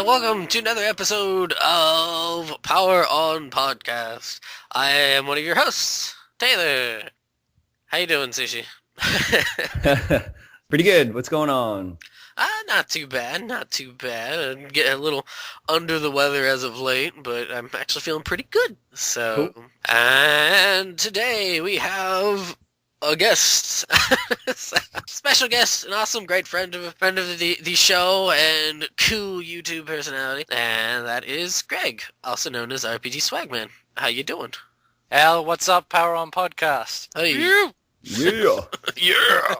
and welcome to another episode of Power On Podcast. I am one of your hosts, Taylor. How you doing, Sushi? Pretty good. What's going on? Not too bad, not too bad. I'm getting a little under the weather as of late, but I'm actually feeling pretty good. So, Cool. and today we have a guest, special guest, an awesome, great friend of the show and cool YouTube personality, and that is Greg, also known as RPGswagman. How you doing? Al, what's up, Power On Podcast? Hey. Yeah. Yeah.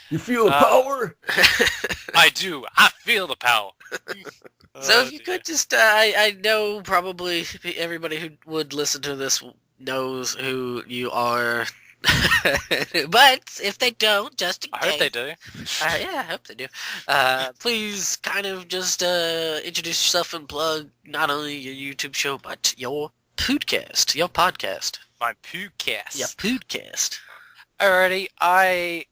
You feel the power? I do. I feel the power. So if you could just, I know probably everybody who would listen to this knows who you are, but if they don't, just in case. I hope they do. Yeah, I hope they do. Please kind of just introduce yourself and plug not only your YouTube show, but your podcast, your podcast. My podcast. Yeah, podcast. Alrighty, I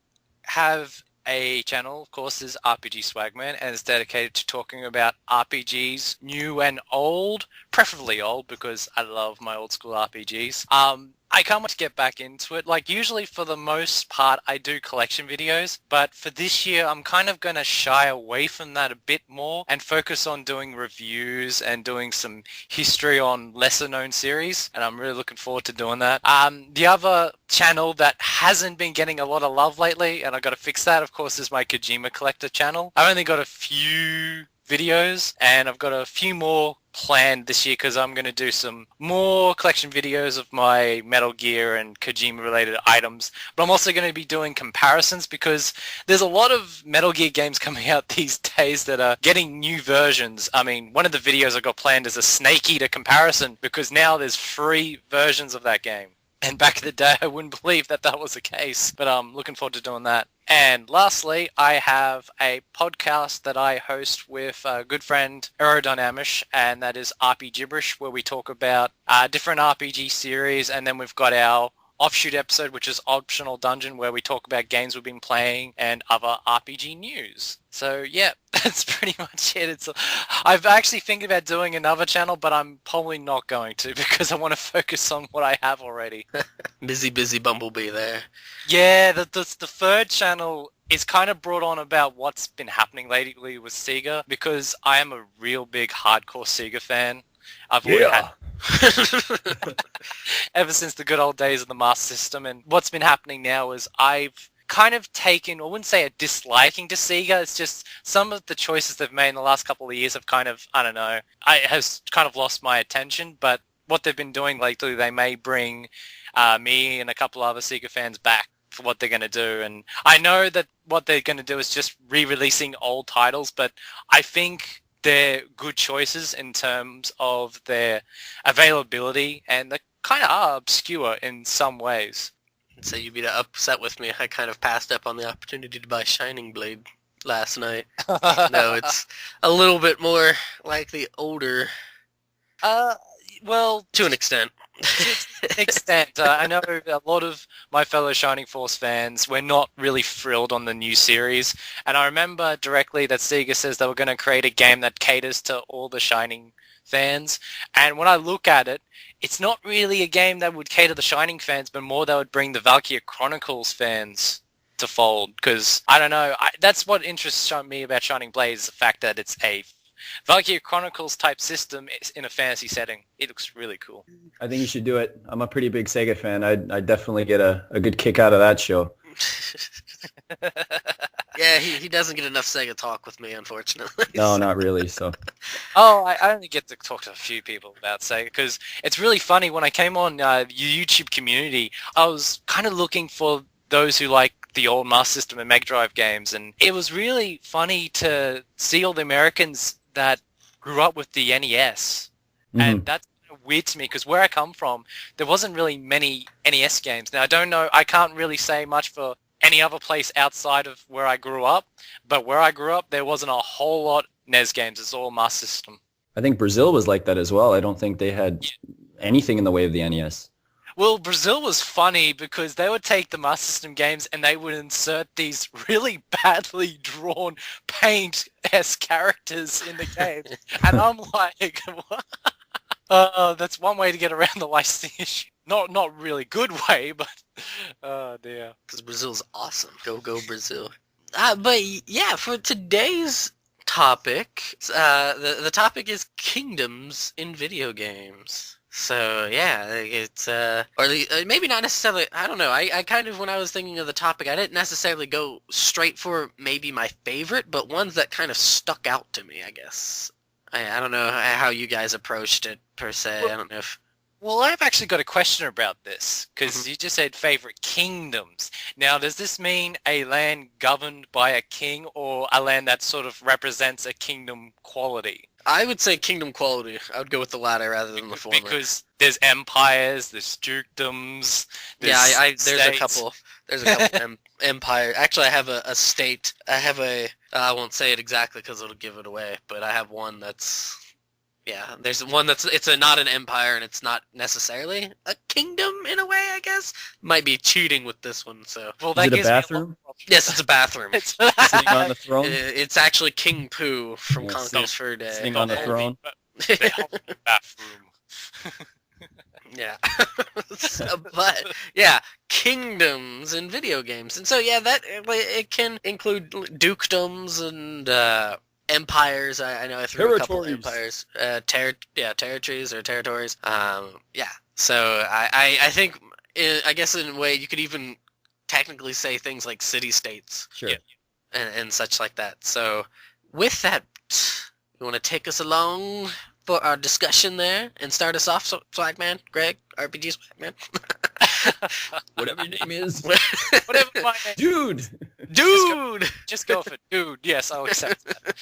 have a channel, of course, is RPGswagman, and it's dedicated to talking about RPGs, new and old, preferably old, because I love my old school RPGs. I can't wait to get back into it. Like, usually for the most part, I do collection videos, but for this year, I'm kind of going to shy away from that a bit more and focus on doing reviews and doing some history on lesser-known series, and I'm really looking forward to doing that. The other channel that hasn't been getting a lot of love lately, and I've got to fix that, of course, is my Kojima Collector channel. I've only got a few videos, and I've got a few more planned this year because I'm going to do some more collection videos of my Metal Gear and Kojima related items, but I'm also going to be doing comparisons because there's a lot of Metal Gear games coming out these days that are getting new versions. I mean, one of the videos I got planned is a Snake Eater comparison because now there's free versions of that game. And back in the day, I wouldn't believe that that was the case, but I'm looking forward to doing that. And lastly, I have a podcast that I host with a good friend, Aerodynamish, and that is RPGibberish, where we talk about different RPG series, and then we've got our offshoot episode, which is Optional Dungeon, where we talk about games we've been playing and other RPG news. So yeah, that's pretty much it. I've actually thinking about doing another channel, but I'm probably not going to because I want to focus on what I have already. Busy bumblebee there. Yeah, the third channel is kind of brought on about what's been happening lately with Sega because I am a real big hardcore Sega fan. I've always had ever since the good old days of the Master System, and what's been happening now is I've kind of taken, I wouldn't say a disliking to Sega, it's just some of the choices they've made in the last couple of years have kind of, I don't know, has kind of lost my attention, but what they've been doing lately, they may bring me and a couple other Sega fans back for what they're going to do, and I know that what they're going to do is just re-releasing old titles, but I think they're good choices in terms of their availability, and they kind of are obscure in some ways. So you'd be upset with me. I kind of passed up on the opportunity to buy Shining Blade last night. No, it's a little bit more likely older. Well, to an extent. To an extent. I know a lot of my fellow Shining Force fans were not really thrilled on the new series, and I remember directly that Sega says they were going to create a game that caters to all the Shining fans, and when I look at it, it's not really a game that would cater to the Shining fans, but more that would bring the Valkyria Chronicles fans to fold, because, I don't know, that's what interests me about Shining Blade is the fact that it's a Valkyria Chronicles type system in a fantasy setting. It looks really cool. I think you should do it. I'm a pretty big Sega fan. I'd definitely get a good kick out of that show. Yeah, he doesn't get enough Sega talk with me, unfortunately. No, not really, so. Oh, I only get to talk to a few people about Sega, because it's really funny. When I came on your YouTube community, I was kind of looking for those who like the old Master System and Mega Drive games, and it was really funny to see all the Americans that grew up with the NES, and that's weird to me because where I come from, there wasn't really many NES games. Now, I don't know, I can't really say much for any other place outside of where I grew up, but where I grew up, there wasn't a whole lot NES games. It's all Master System. I think Brazil was like that as well. I don't think they had anything in the way of the NES. Well, Brazil was funny because they would take the Master System games and they would insert these really badly drawn paint-esque characters in the game. And I'm like, what? That's one way to get around the licensing issue. Not really good way, but oh dear. Because Brazil's awesome. Go Brazil. But yeah, for today's topic, the topic is kingdoms in video games. So yeah, it's maybe not necessarily. I don't know. I kind of, when I was thinking of the topic, I didn't necessarily go straight for maybe my favorite, but ones that kind of stuck out to me, I guess. I don't know how you guys approached it per se. I don't know if. Well, I've actually got a question about this, because you just said favorite kingdoms. Now, does this mean a land governed by a king, or a land that sort of represents a kingdom quality? I would say kingdom quality. I would go with the latter rather than the former. Because there's empires, there's dukedoms, there's there's a states. couple. There's a couple empire. Actually, I have a state. I have I won't say it exactly because it'll give it away, but I have one that's. Yeah, there's one that's not an empire, and it's not necessarily a kingdom in a way, I guess. Might be cheating with this one, so. Well, Is it a bathroom? Yes, it's a bathroom. Sitting on the throne? It's actually King Pooh from Yeah, Conquest Fur Day. Sitting on the throne? Bathroom. Yeah. But, yeah, kingdoms in video games. And so, yeah, that it can include dukedoms and empires. I know I threw a couple empires. Territories or territories. Yeah. So I think, I guess in a way, you could even technically say things like city-states. Sure. Yeah. And such like that. So, with that, you want to take us along for our discussion there and start us off, Swagman, Greg, RPGswagman? Whatever your name is. Whatever my name. Dude! Just go for dude. Yes, I'll accept that.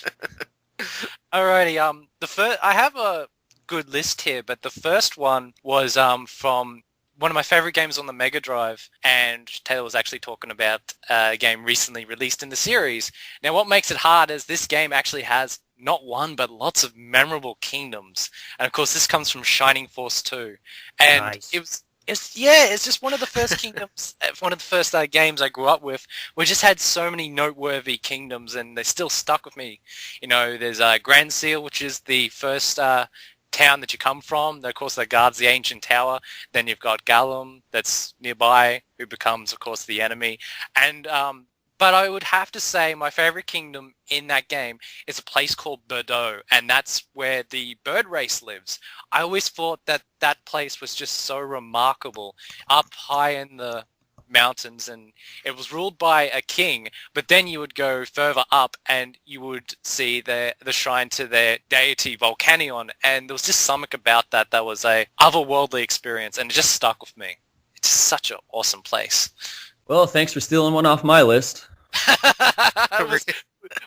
Alrighty. I have a good list here, but the first one was from one of my favorite games on the Mega Drive, and Taylor was actually talking about a game recently released in the series. Now, what makes it hard is this game actually has not one, but lots of memorable kingdoms. And of course, this comes from Shining Force 2. And Nice. it's just one of the first kingdoms, one of the first games I grew up with. We just had so many noteworthy kingdoms, and they still stuck with me. You know, there's Grand Seal, which is the first town that you come from. Of course, that guards the ancient tower. Then you've got Gallia, that's nearby, who becomes, of course, the enemy. And but I would have to say my favorite kingdom in that game is a place called Bordeaux, and that's where the bird race lives. I always thought that that place was just so remarkable, up high in the mountains, and it was ruled by a king, but then you would go further up and you would see the shrine to their deity Volcanion, and there was just something about that was a otherworldly experience, and it just stuck with me. It's just such an awesome place. Well, thanks for stealing one off my list.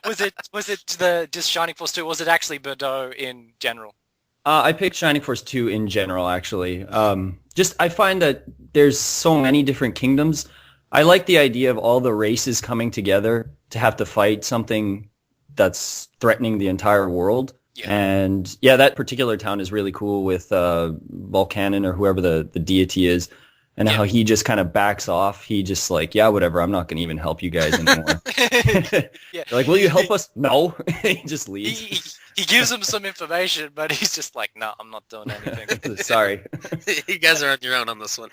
was it just Shining Force 2? Was it actually Bordeaux in general? I picked Shining Force 2 in general, actually. I find that there's so many different kingdoms. I like the idea of all the races coming together to have to fight something that's threatening the entire world. Yeah. And yeah, that particular town is really cool with Volcanon or whoever the deity is. And how he just kind of backs off. He just like, yeah, whatever. I'm not going to even help you guys anymore. They're like, will you help us? No. He just leaves. He gives them some information, but he's just like, no, I'm not doing anything. Sorry. You guys are on your own on this one.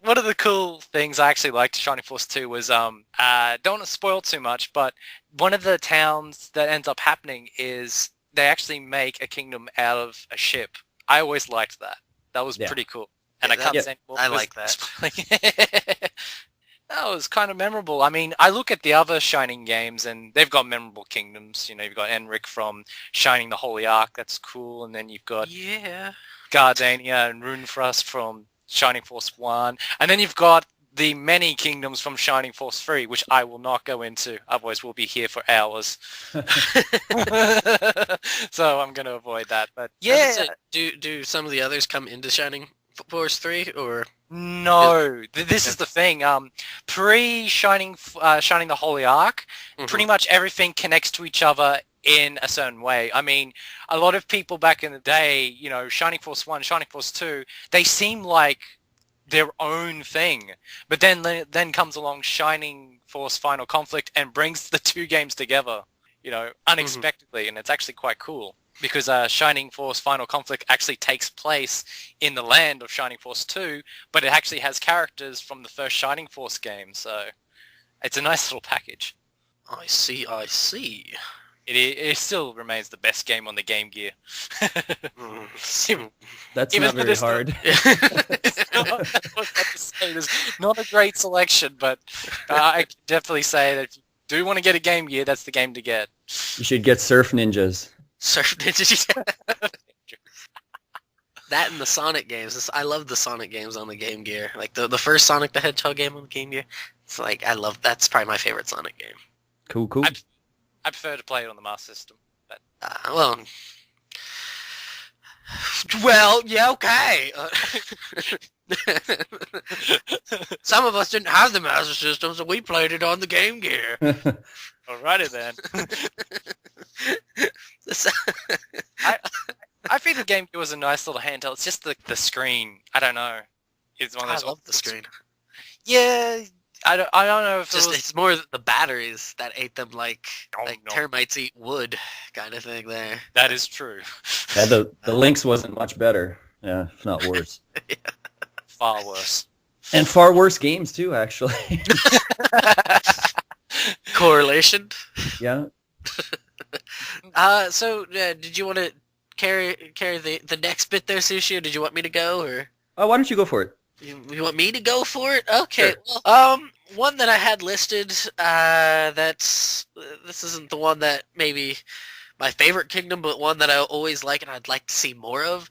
One of the cool things I actually liked Shining Force 2 was, don't want to spoil too much, but one of the towns that ends up happening is they actually make a kingdom out of a ship. I always liked that. That was pretty cool. And I can't say more. I like that. That was kind of memorable. I mean, I look at the other Shining games, and they've got memorable kingdoms. You know, you've got Enric from Shining the Holy Ark. That's cool. And then you've got Gardania and Runefrost from Shining Force 1. And then you've got the many kingdoms from Shining Force 3, which I will not go into. Otherwise, we'll be here for hours. So I'm going to avoid that. But yeah. Do some of the others come into Shining Force 3, or no? This is the thing. Pre-Shining the Holy Ark, pretty much everything connects to each other in a certain way. I mean, a lot of people back in the day, you know, Shining Force 1, Shining Force 2, they seem like their own thing. But then comes along Shining Force Final Conflict and brings the two games together, unexpectedly, and it's actually quite cool. Because Shining Force Final Conflict actually takes place in the land of Shining Force 2, but it actually has characters from the first Shining Force game, so it's a nice little package. I see. It still remains the best game on the Game Gear. That's not very hard. There's not a great selection, but I can definitely say that if you do want to get a Game Gear, that's the game to get. You should get Surf Ninjas. Surf Ninjas. That and the Sonic games. I love the Sonic games on the Game Gear. Like the first Sonic the Hedgehog game on the Game Gear. It's like that's probably my favorite Sonic game. Cool. I prefer to play it on the Master System. But... well, yeah, okay. Some of us didn't have the Master System, so we played it on the Game Gear. Alrighty then. I think the Game Gear was a nice little handheld. It's just the screen. I don't know. It's one of those. I love the screen. Yeah, I don't know if it's more the batteries that ate them like termites eat wood kind of thing there. That is true. Yeah, the Lynx wasn't much better. Yeah, if not worse. Yeah. Far worse. And far worse games too, actually. Correlation. Yeah. So did you want to carry the next bit there, Sushi, or did you want me to go, or? Oh, why don't you go for it? You want me to go for it? Okay. Sure. Well, one that I had listed, this isn't the one that maybe my favorite kingdom, but one that I always like and I'd like to see more of,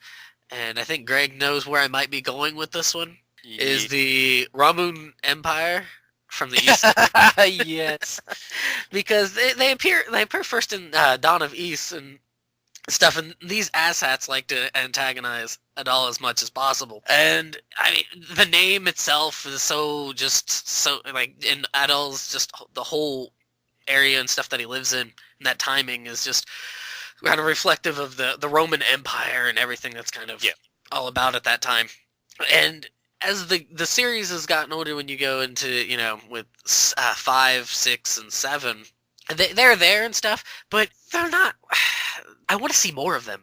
and I think Greg knows where I might be going with this one, is the Ramun Empire from the East. Yes. Because they appear first in Dawn of East and stuff, and these asshats like to antagonize Adal as much as possible. And I mean, the name itself is so like, in Adal's just the whole area and stuff that he lives in, and that timing is just kind of reflective of the Roman Empire and everything that's kind of all about at that time. And as the series has gotten older, when you go into, with 5, 6, and 7, they're there and stuff, but they're not. I want to see more of them.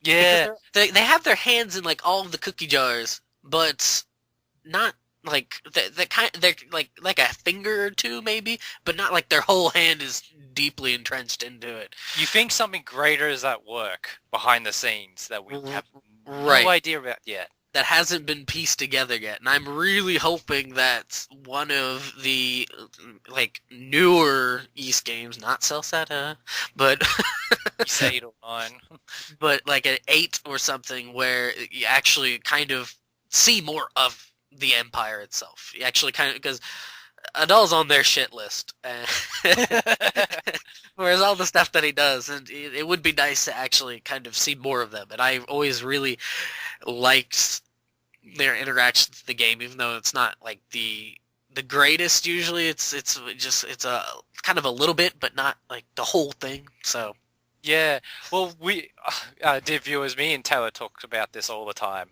Yeah, they have their hands in like all of the cookie jars, but not like they're like a finger or two maybe, but not like their whole hand is deeply entrenched into it. You think something greater is at work behind the scenes that we have no idea about yet. That hasn't been pieced together yet, and I'm really hoping that one of the newer East games, not Celsata, but East 8 or 9, but like an 8 or something, where you actually kind of see more of the Empire itself. You actually kind of, because Adal's on their shit list, whereas all the stuff that he does, and it would be nice to actually kind of see more of them. And I always really liked their interactions with the game, even though it's not like the greatest. Usually, it's a kind of a little bit, but not like the whole thing. So. Yeah, well, we, dear viewers, me and Taylor talk about this all the time,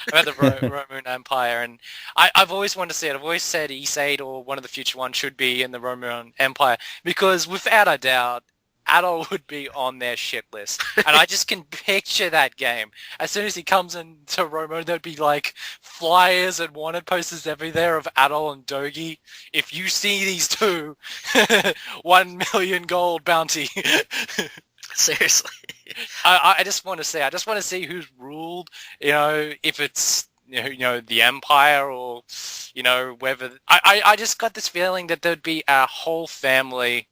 about the Roman Empire, and I've always wanted to see it. I've always said East 8 or one of the future ones should be in the Roman Empire, because without a doubt, Adol would be on their shit list. And I just can picture that game. As soon as he comes into Roma, there'd be like flyers and wanted posters everywhere of Adol and Dogi. If you see these two, 1 million gold bounty. Seriously. I just want to see who's ruled, if it's the Empire, or whether I just got this feeling that there'd be a whole family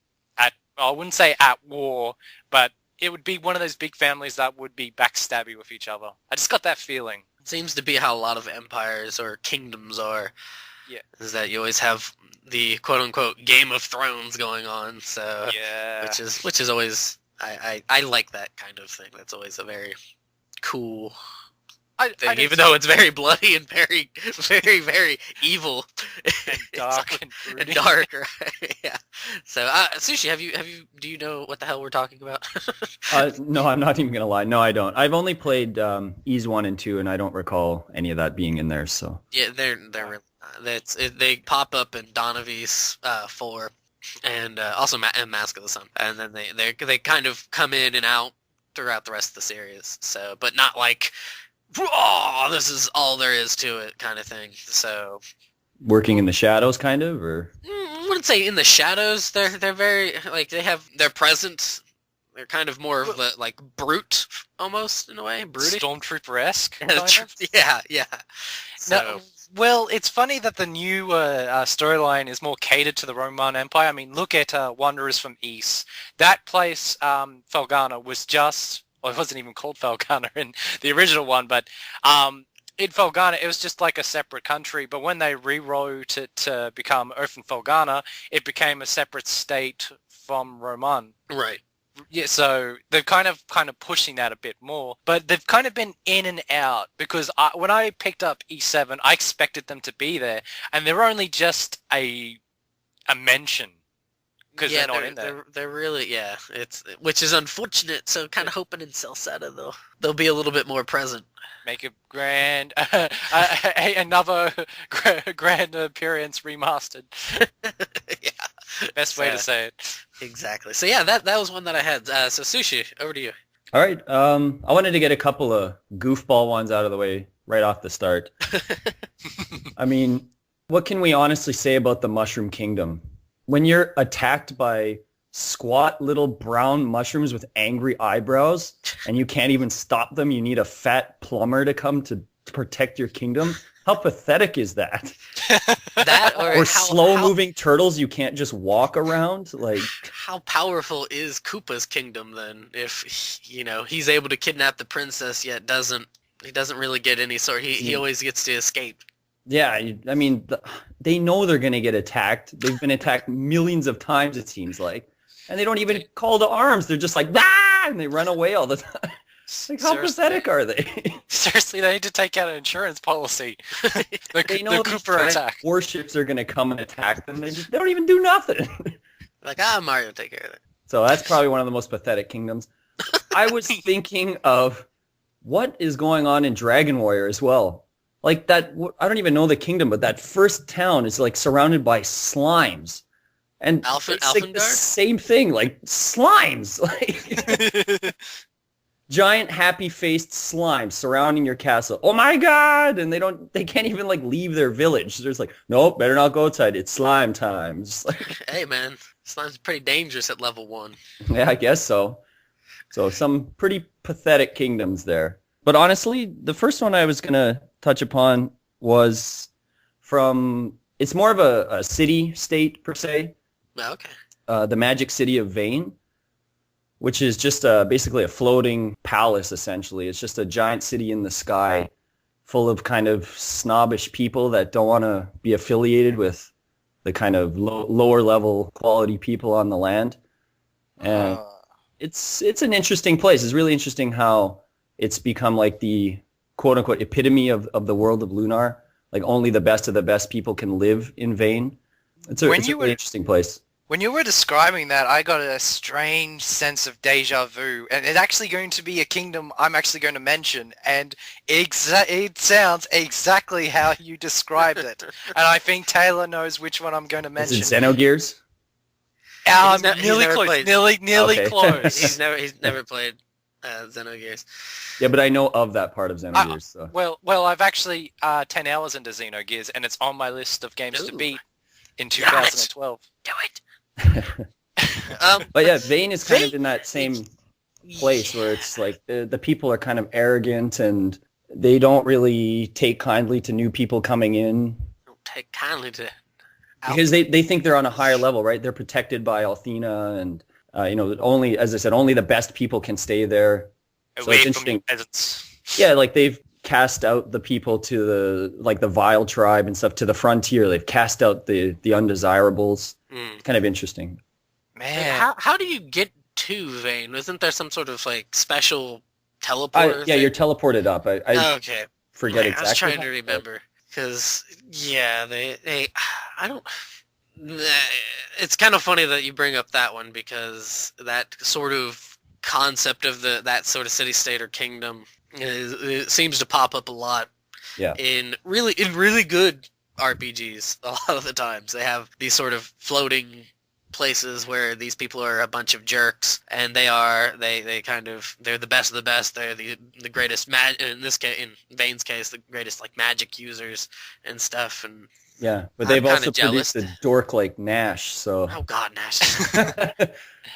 I wouldn't say at war, but it would be one of those big families that would be backstabby with each other. I just got that feeling. It seems to be how a lot of empires or kingdoms are. Yeah. Is that you always have the quote-unquote Game of Thrones going on, so yeah. which is always I like that kind of thing. That's always a very cool thing, even though it's very bloody and very, very, very evil and dark and dark, right? Yeah. So, Sushi, do you know what the hell we're talking about? No, I'm not even gonna lie. No, I don't. I've only played Ys 1 and 2, and I don't recall any of that being in there. So yeah, they're really they pop up in Dawn of Ys 4, and also in Mask of the Sun, and then they kind of come in and out throughout the rest of the series. So, but not like, oh, this is all there is to it kind of thing. So, working in the shadows, kind of, or I wouldn't say in the shadows. They're very like they're present. They're kind of more of the like brute almost in a way, brutish, Stormtrooper-esque. Yeah. So. No, well, it's funny that the new storyline is more catered to the Roman Empire. I mean, look at Wanderers from East. That place, Felghana, was just... Well, it wasn't even called Felghana in the original one, but in Felghana, it was just like a separate country. But when they rewrote it to become Earth Felghana, it became a separate state from Roman. Right. Yeah, so they're kind of pushing that a bit more, but they've kind of been in and out because when I picked up E7, I expected them to be there, and they're only just a mention because they're not in there. They're really which is unfortunate. So kind of hoping in Celseta they'll be a little bit more present. Make a grand another grand appearance remastered. Yeah. Best way to say it. Exactly. So yeah, that was one that I had. So Sushi, over to you. All right. I wanted to get a couple of goofball ones out of the way right off the start. I mean, what can we honestly say about the Mushroom Kingdom? When you're attacked by squat little brown mushrooms with angry eyebrows and you can't even stop them, you need a fat plumber to come to protect your kingdom. How pathetic is that? That or slow-moving turtles you can't just walk around? Like, how powerful is Koopa's kingdom then? If he's able to kidnap the princess, yet he doesn't really get any sort. He always gets to escape. Yeah, I mean, they know they're going to get attacked. They've been attacked millions of times, it seems like, and they don't even call to arms. They're just like, ah, and they run away all the time. Like, how pathetic are they? Seriously, they need to take out an insurance policy. They know the Koopa attack. Warships are going to come and attack them. They don't even do nothing. Like, Mario, take care of it. So that's probably one of the most pathetic kingdoms. I was thinking of what is going on in Dragon Warrior as well. Like that, I don't even know the kingdom, but that first town is like surrounded by slimes. And it's like the same thing, like slimes. Like... Giant happy-faced slimes surrounding your castle. Oh my god! And they can't even like leave their village. They're just like, nope, better not go outside. It's slime time. Just like, hey man, slime's pretty dangerous at level 1. Yeah, I guess so. So some pretty pathetic kingdoms there. But honestly, the first one I was gonna touch upon was it's more of a city-state per se. Okay. The Magic City of Vane, which is just basically a floating palace, essentially. It's just a giant city in the sky full of kind of snobbish people that don't want to be affiliated with the kind of lower level quality people on the land. And it's an interesting place. It's really interesting how it's become like the quote-unquote epitome of the world of Lunar. Like only the best of the best people can live in Vane. It's a really interesting place. When you were describing that, I got a strange sense of deja vu, and it's actually going to be a kingdom I'm actually going to mention, and it sounds exactly how you described it. And I think Taylor knows which one I'm going to mention. Is it Xenogears? Nearly close. He's never played Xenogears. Yeah, but I know of that part of Xenogears. So. Well, I've actually 10 hours into Xenogears, and it's on my list of games to beat in 2012. Do it. But yeah, Vane is kind of in that same place where it's like the people are kind of arrogant and they don't really take kindly to new people coming in. Don't take kindly to... Because they think they're on a higher level, right? They're protected by Althena and, only, as I said, only the best people can stay there. So it's interesting. Yeah, like they've cast out the people to the Vile tribe and stuff to the frontier. They've cast out the undesirables. It's kind of interesting. Man, how do you get to Vane? Isn't there some sort of like special teleporter Yeah, thing? you're teleported up. I Okay. forget I was exactly. trying to remember because yeah, they I don't. It's kind of funny that you bring up that one because that sort of concept of that sort of city state or kingdom it seems to pop up a lot Yeah. in really good RPGs. A lot of the times they have these sort of floating places where these people are a bunch of jerks and they kind of they're the best of the best. They're the greatest in this case, in Vane's case, the greatest like magic users and stuff. And Yeah, but I'm they've kind also of jealous. produced a dork like Nash, so Oh God, Nash. I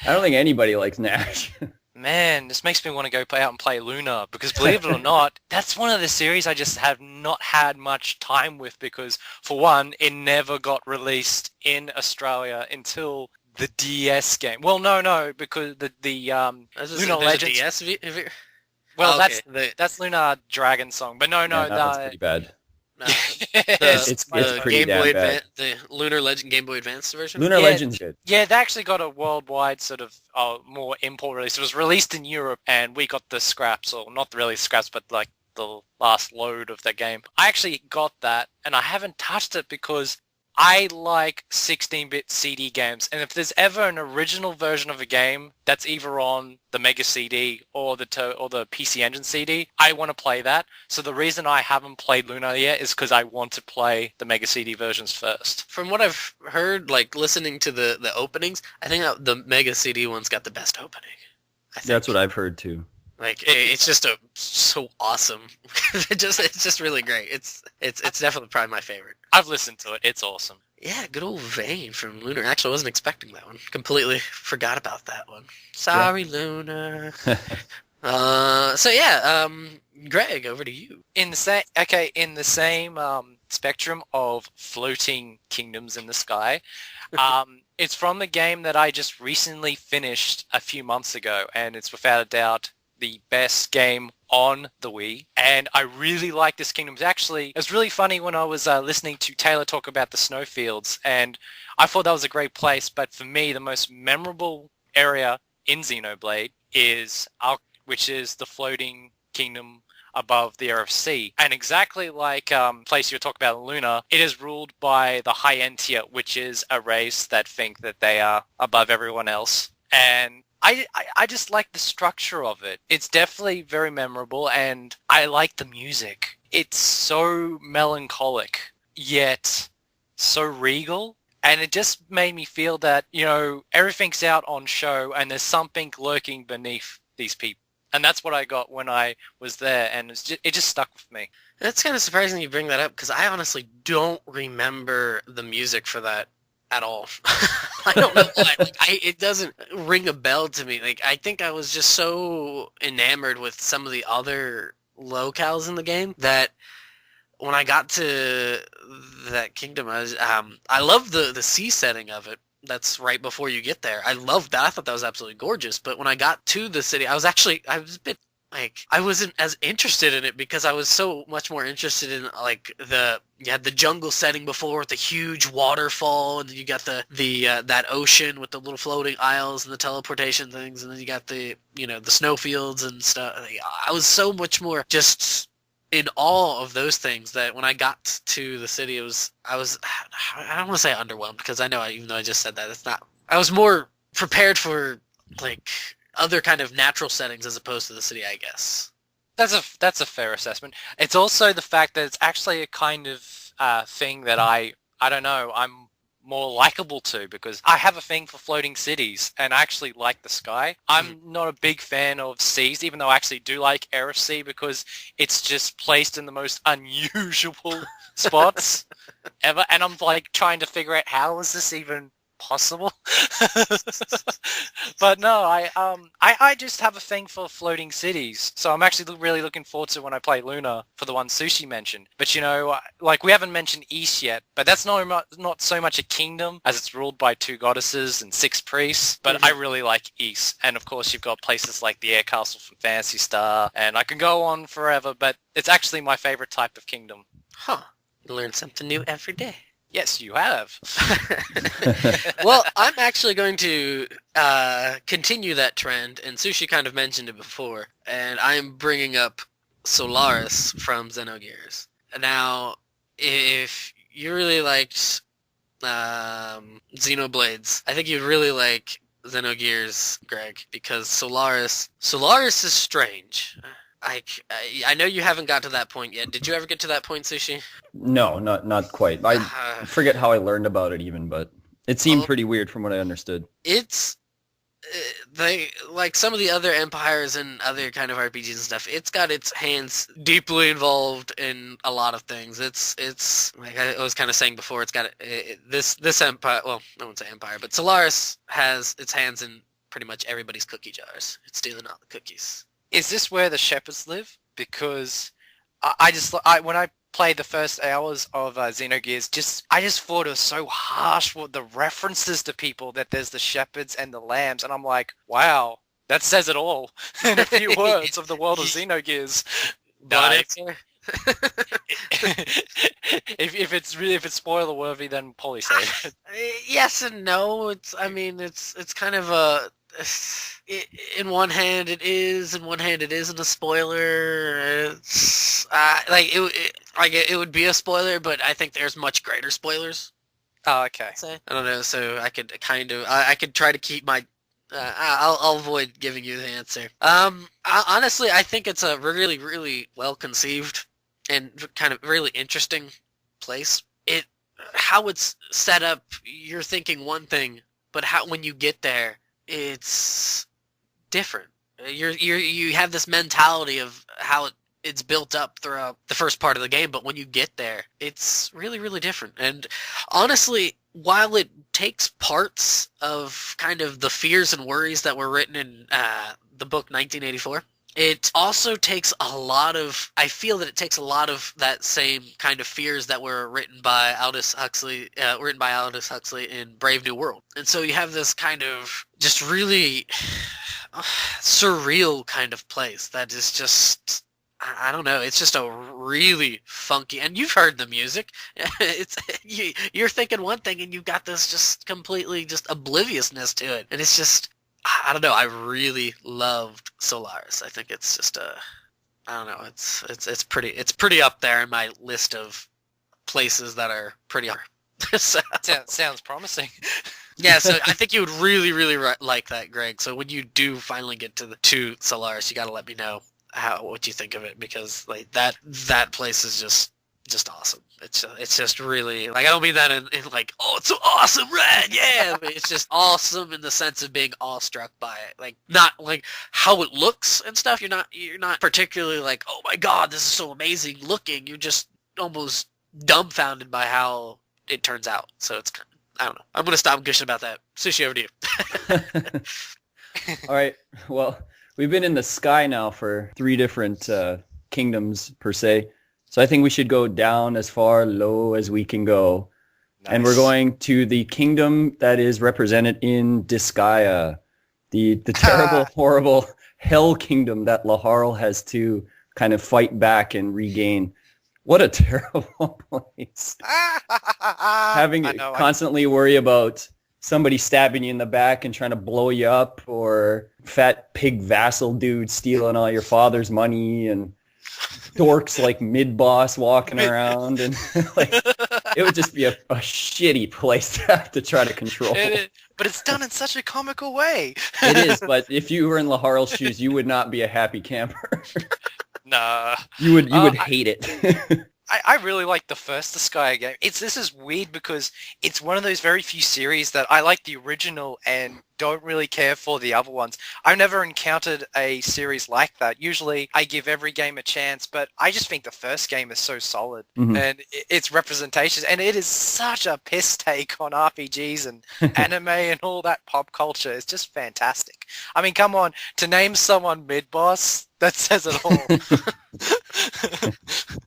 don't think anybody likes Nash. Man, this makes me want to go play out and play Lunar, because believe it or not, that's one of the series I just have not had much time with, because for one, it never got released in Australia until the DS game. Well, no, because the Lunar Legends. DS Well, oh, okay. that's Lunar Dragon Song, but no, Yeah, that one's pretty bad. It's pretty Game Boy damn bad. The Lunar Legend Game Boy Advance version. Lunar Legend's good. Yeah, they actually got a worldwide sort of more import release. It was released in Europe, and we got the scraps, or not really scraps, but like the last load of the game. I actually got that, and I haven't touched it because I like 16-bit CD games, and if there's ever an original version of a game that's either on the Mega CD or the PC Engine CD, I want to play that. So the reason I haven't played Lunar yet is because I want to play the Mega CD versions first. From what I've heard, like listening to the openings, I think the Mega CD one's got the best opening. That's what I've heard too. Like it's just so awesome. It's just really great. It's definitely probably my favorite. I've listened to it. It's awesome. Yeah, good old Vane from Lunar. Actually, I wasn't expecting that one. Completely forgot about that one. Sorry, yeah. Lunar. So yeah, Greg, over to you. In the same spectrum of floating kingdoms in the sky, it's from the game that I just recently finished a few months ago, and it's without a doubt the best game on the Wii, and I really like this kingdom. It was really funny when I was listening to Taylor talk about the snowfields, and I thought that was a great place, but for me, the most memorable area in Xenoblade which is the floating kingdom above the RFC. And exactly like place you were talking about in Luna, it is ruled by the high end tier, which is a race that think that they are above everyone else. And I just like the structure of it. It's definitely very memorable, and I like the music. It's so melancholic, yet so regal. And it just made me feel that, everything's out on show and there's something lurking beneath these people. And that's what I got when I was there, and it just stuck with me. That's kind of surprising you bring that up, because I honestly don't remember the music for that at all. I don't know why. It doesn't ring a bell to me. I think I was just so enamored with some of the other locales in the game that when I got to that kingdom, I love the sea setting of it. That's right before you get there. I loved that. I thought that was absolutely gorgeous. But when I got to the city, I was a bit I wasn't as interested in it because I was so much more interested in you had the jungle setting before with the huge waterfall, and then you got the that ocean with the little floating isles and the teleportation things, and then you got the the snowfields and stuff. I was so much more just in awe of those things that when I got to the city, I don't want to say underwhelmed, because I know even though I just said that, it's not. I was more prepared for other kind of natural settings as opposed to the city, I guess. That's a fair assessment. It's also the fact that it's actually a kind of thing that I don't know, I'm more likable to, because I have a thing for floating cities and I actually like the sky. I'm not a big fan of seas, even though I actually do like RFC, because it's just placed in the most unusual spots ever, and I'm trying to figure out how is this even possible. But no, I just have a thing for floating cities, so I'm actually really looking forward to when I play Luna for the one Sushi mentioned. But we haven't mentioned East yet, but that's not so much a kingdom as it's ruled by 2 goddesses and 6 priests, but I really like East. And of course you've got places like the Air Castle from Phantasy Star, and I can go on forever, but it's actually my favorite type of kingdom. Huh. You learn something new every day. Yes, you have. Well, I'm actually going to continue that trend, and Sushi kind of mentioned it before, and I'm bringing up Solaris from Xenogears. Now, if you really liked Xenoblades, I think you'd really like Xenogears, Greg, because Solaris is strange. I know you haven't got to that point yet. Did you ever get to that point, Sushi? No, not quite. I forget how I learned about it even, but it seemed pretty weird from what I understood. It's they like some of the other empires and other kind of RPGs and stuff. It's got its hands deeply involved in a lot of things. It's like I was kind of saying before. It's got this empire. Well, I won't say empire, but Solaris has its hands in pretty much everybody's cookie jars. It's stealing all the cookies. Is this where the shepherds live? Because when I played the first hours of Xenogears, I just thought it was so harsh with the references to people, that there's the shepherds and the lambs, and I'm like, wow, that says it all in a few words of the world of Xenogears. But if it's spoiler worthy, then Polly say it. Yes and no. It's kind of a. In one hand it is, in one hand it isn't a spoiler. It's, it would be a spoiler, but I think there's much greater spoilers. Oh, okay. I don't know, so I could I could try to keep my. I'll avoid giving you the answer. Honestly, I think it's a really, really well conceived and kind of really interesting place. How it's set up, you're thinking one thing, but when you get there, it's different. You have this mentality of how it's built up throughout the first part of the game, but when you get there, it's really, really different. And honestly, while it takes parts of kind of the fears and worries that were written in the book 1984, it also takes I feel that it takes a lot of that same kind of fears that were written by Aldous Huxley in Brave New World. And so you have this kind of just really surreal kind of place that is just, I don't know, it's just a really funky, and you've heard the music. You're thinking one thing and you've got this just completely just obliviousness to it. And it's just, I don't know. I really loved Solaris. I think it's just I don't know. It's pretty up there in my list of places that are pretty hard. So, sounds promising. Yeah, so I think you would really, really like that, Greg. So when you do finally get to Solaris, you got to let me know what you think of it, because like that place is just awesome. It's just really, like, I don't mean that in like, oh, it's so awesome, Red, yeah, but it's just awesome in the sense of being awestruck by it. Like, not like how it looks and stuff. You're not particularly like, oh my god, this is so amazing looking. You're just almost dumbfounded by how it turns out. So it's kind of, I don't know. I'm gonna stop gushing about that. Sushi, over to you. All right. Well, we've been in the sky now for 3 different kingdoms per se. So I think we should go down as far low as we can go. Nice. And we're going to the kingdom that is represented in Disgaea, the terrible, horrible hell kingdom that Laharl has to kind of fight back and regain. What a terrible place. Having to constantly worry about somebody stabbing you in the back and trying to blow you up, or fat pig vassal dude stealing all your father's money, and dorks like mid-boss walking around, and like it would just be a shitty place to have to try to control. But it's done in such a comical way. It is, but if you were in Laharl's shoes, you would not be a happy camper. Nah. You would hate it. I really like the first Disgaea game. This is weird because it's one of those very few series that I like the original and don't really care for the other ones. I've never encountered a series like that. Usually I give every game a chance, but I just think the first game is so solid, and its representations, and it is such a piss take on RPGs and anime and all that pop culture. It's just fantastic. I mean, come on, to name someone mid-boss, that says it all.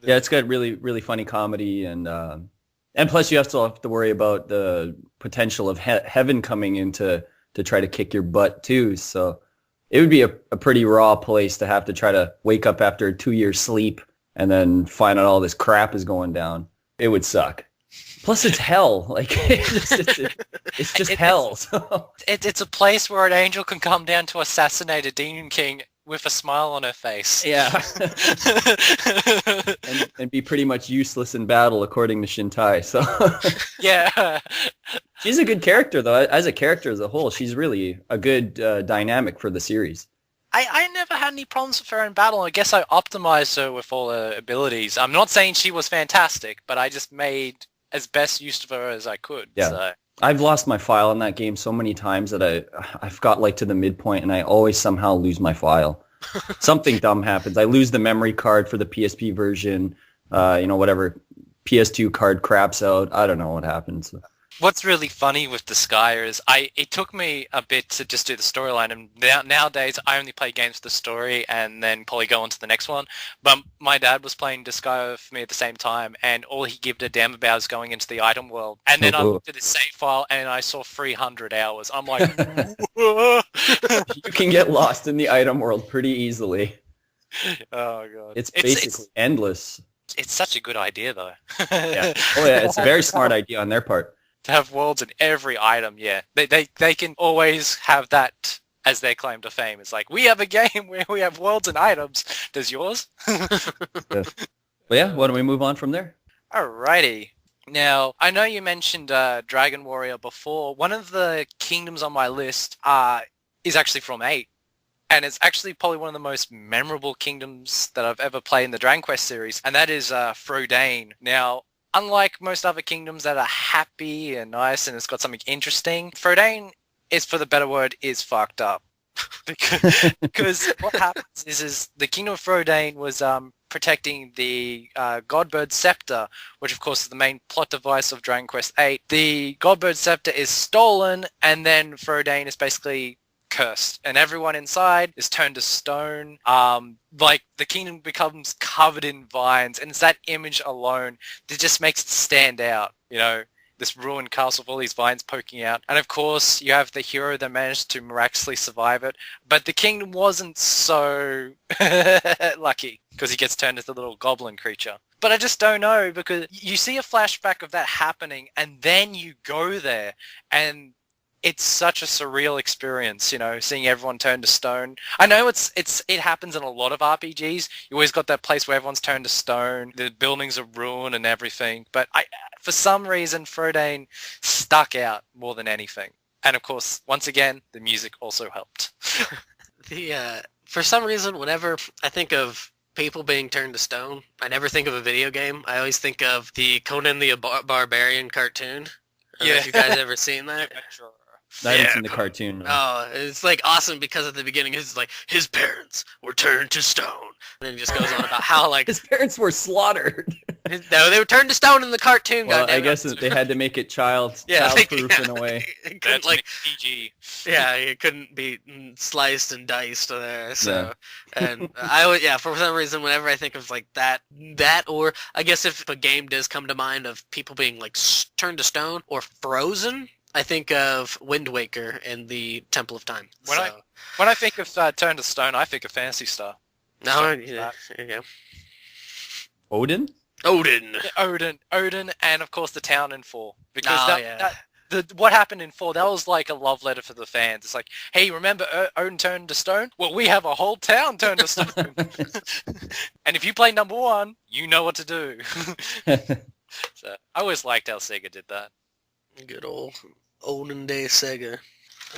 Yeah, it's got really, really funny comedy, and plus you still have to worry about the potential of heaven coming in to try to kick your butt too. So it would be a pretty raw place to have to try to wake up after a 2-year sleep and then find out all this crap is going down. It would suck. Plus, it's hell. Like it's just hell. So. It's a place where an angel can come down to assassinate a demon king with a smile on her face. Yeah. and be pretty much useless in battle, according to Shintai. So. Yeah. She's a good character, though. As a character as a whole, she's really a good dynamic for the series. I never had any problems with her in battle. I guess I optimized her with all her abilities. I'm not saying she was fantastic, but I just made as best use of her as I could. Yeah. So. I've lost my file in that game so many times that I've got like to the midpoint and I always somehow lose my file. Something dumb happens. I lose the memory card for the PSP version. Whatever PS2 card craps out. I don't know what happens. What's really funny with Disgaea is it took me a bit to just do the storyline, and nowadays I only play games for the story and then probably go on to the next one. But my dad was playing Disgaea for me at the same time, and all he gave a damn about is going into the item world. And then I looked at his save file and I saw 300 hours. I'm like, you can get lost in the item world pretty easily. Oh god, it's basically endless. It's such a good idea though. Yeah. Oh yeah, it's a very smart idea on their part. To have worlds in every item, yeah. They can always have that as their claim to fame. It's like, we have a game where we have worlds and items. Does yours? Yes. Well, yeah, why don't we move on from there? Alrighty. Now, I know you mentioned Dragon Warrior before. One of the kingdoms on my list is actually from 8. And it's actually probably one of the most memorable kingdoms that I've ever played in the Dragon Quest series. And that is Frodane. Now, unlike most other kingdoms that are happy and nice and it's got something interesting, Frodane is, for the better word, is fucked up. because what happens is the Kingdom of Frodane was protecting the Godbird Scepter, which of course is the main plot device of Dragon Quest VIII. The Godbird Scepter is stolen, and then Frodane is basically cursed, and everyone inside is turned to stone. Like, the kingdom becomes covered in vines, and it's that image alone that just makes it stand out, this ruined castle with all these vines poking out. And of course, you have the hero that managed to miraculously survive it, but the kingdom wasn't so lucky, because he gets turned into a little goblin creature. But I just don't know, because you see a flashback of that happening, and then you go there, and it's such a surreal experience, seeing everyone turn to stone. I know it happens in a lot of RPGs. You always got that place where everyone's turned to stone, the buildings are ruined and everything. But for some reason, Frodane stuck out more than anything. And of course, once again, the music also helped. For some reason, whenever I think of people being turned to stone, I never think of a video game. I always think of the Conan the Barbarian cartoon. I don't know if you guys ever seen that? Sure. I haven't seen the cartoon. Oh, it's like awesome because at the beginning it's like his parents were turned to stone, and then it just goes on about how like his parents were slaughtered. No, they were turned to stone in the cartoon. Well, I guess they had to make it childproof in a way. It couldn't, like PG. Yeah, it couldn't be sliced and diced there. So, and I would, for some reason, whenever I think of like that, or I guess if a game does come to mind of people being like turned to stone or frozen, I think of Wind Waker and the Temple of Time. When I think of Turn to Stone, I think of Phantasy Star. No, yeah, there you go. Odin, and of course the town in 4. Because what happened in 4, that was like a love letter for the fans. It's like, hey, remember Odin turned to stone? Well, we have a whole town turned to stone. And if you play number 1, you know what to do. So I always liked how Sega did that. Good old olden day Sega.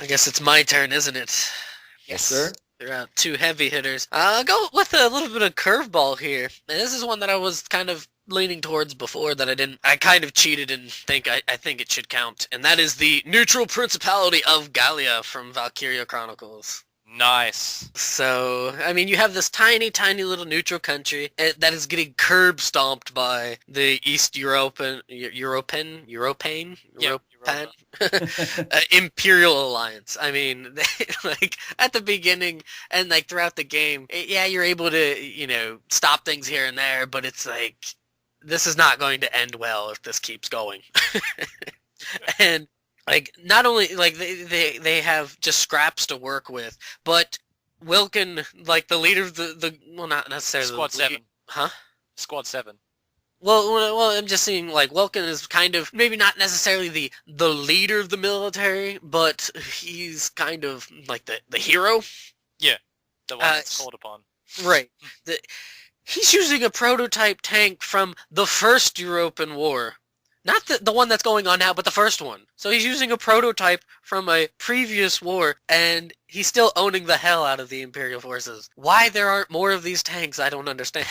I guess it's my turn, isn't it? Yes, sir. They're out 2 heavy hitters. I'll go with a little bit of curveball here. And this is one that I was kind of leaning towards before that I didn't. I kind of cheated and I think it should count. And that is the neutral principality of Gallia from Valkyria Chronicles. Nice. So, I mean, you have this tiny, tiny little neutral country that is getting curb stomped by the East European Imperial Alliance. I mean, like at the beginning and like throughout the game, you're able to, stop things here and there, but it's like, this is not going to end well if this keeps going. And like, not only, like, they have just scraps to work with, but Wilkin, like, the leader of the well, not necessarily... Squad 7. Huh? Squad 7. Well, I'm just seeing like Welkin is kind of maybe not necessarily the leader of the military, but he's kind of like the hero. Yeah, the one that's called upon. Right. He's using a prototype tank from the first European War. Not the one that's going on now, but the first one. So he's using a prototype from a previous war, and he's still owning the hell out of the Imperial forces. Why there aren't more of these tanks, I don't understand.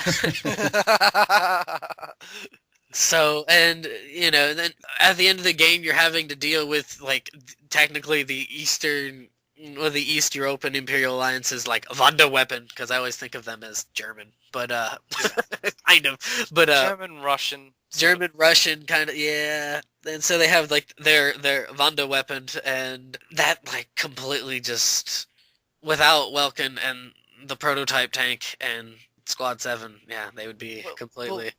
So, and, then at the end of the game, you're having to deal with, like, technically the East European Imperial Alliance's, like, Wunderweapon, because I always think of them as German, but, kind of, but, German-Russian, kind of, yeah, and so they have, like, their Wunderweapon, and that, like, completely just, without Welkin and the prototype tank and Squad 7, yeah, they would be completely...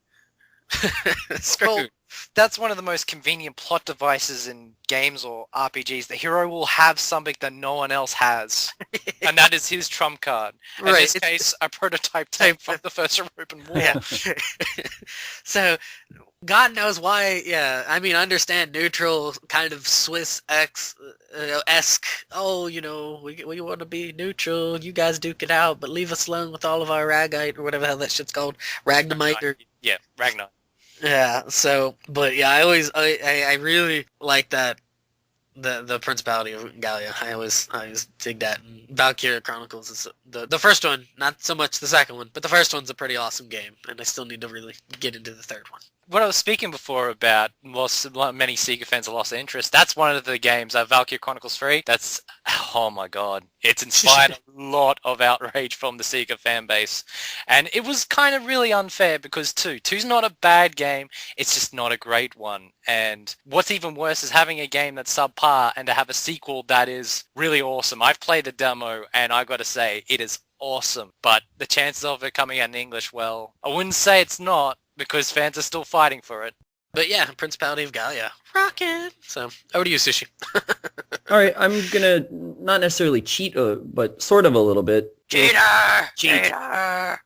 screwed. Well, that's one of the most convenient plot devices in games or RPGs. The hero will have something that no one else has, and that is his trump card. In this case, a prototype tank from the First European War. Yeah. So, God knows why, yeah. I mean, I understand neutral, kind of Swiss-esque, we want to be neutral, you guys duke it out, but leave us alone with all of our Ragite, or whatever the hell that shit's called, Ragnamite, Yeah, Ragnar. Yeah, so, but yeah, I really like that, the Principality of Gallia. I always dig that. And Valkyria Chronicles is the first one, not so much the second one, but the first one's a pretty awesome game, and I still need to really get into the third one. What I was speaking before about, many Sega fans have lost their interest, that's one of the games, Valkyria Chronicles 3, that's, oh my god, it's inspired a lot of outrage from the Sega fan base. And it was kind of really unfair because 2's not a bad game, it's just not a great one. And what's even worse is having a game that's subpar and to have a sequel that is really awesome. I've played the demo and I gotta say, it is awesome. But the chances of it coming out in English, well, I wouldn't say it's not, because fans are still fighting for it. But yeah, Principality of Gallia. Rockin'! So, over to you, Sushi. Alright, I'm gonna not necessarily cheat, but sort of a little bit. Cheater!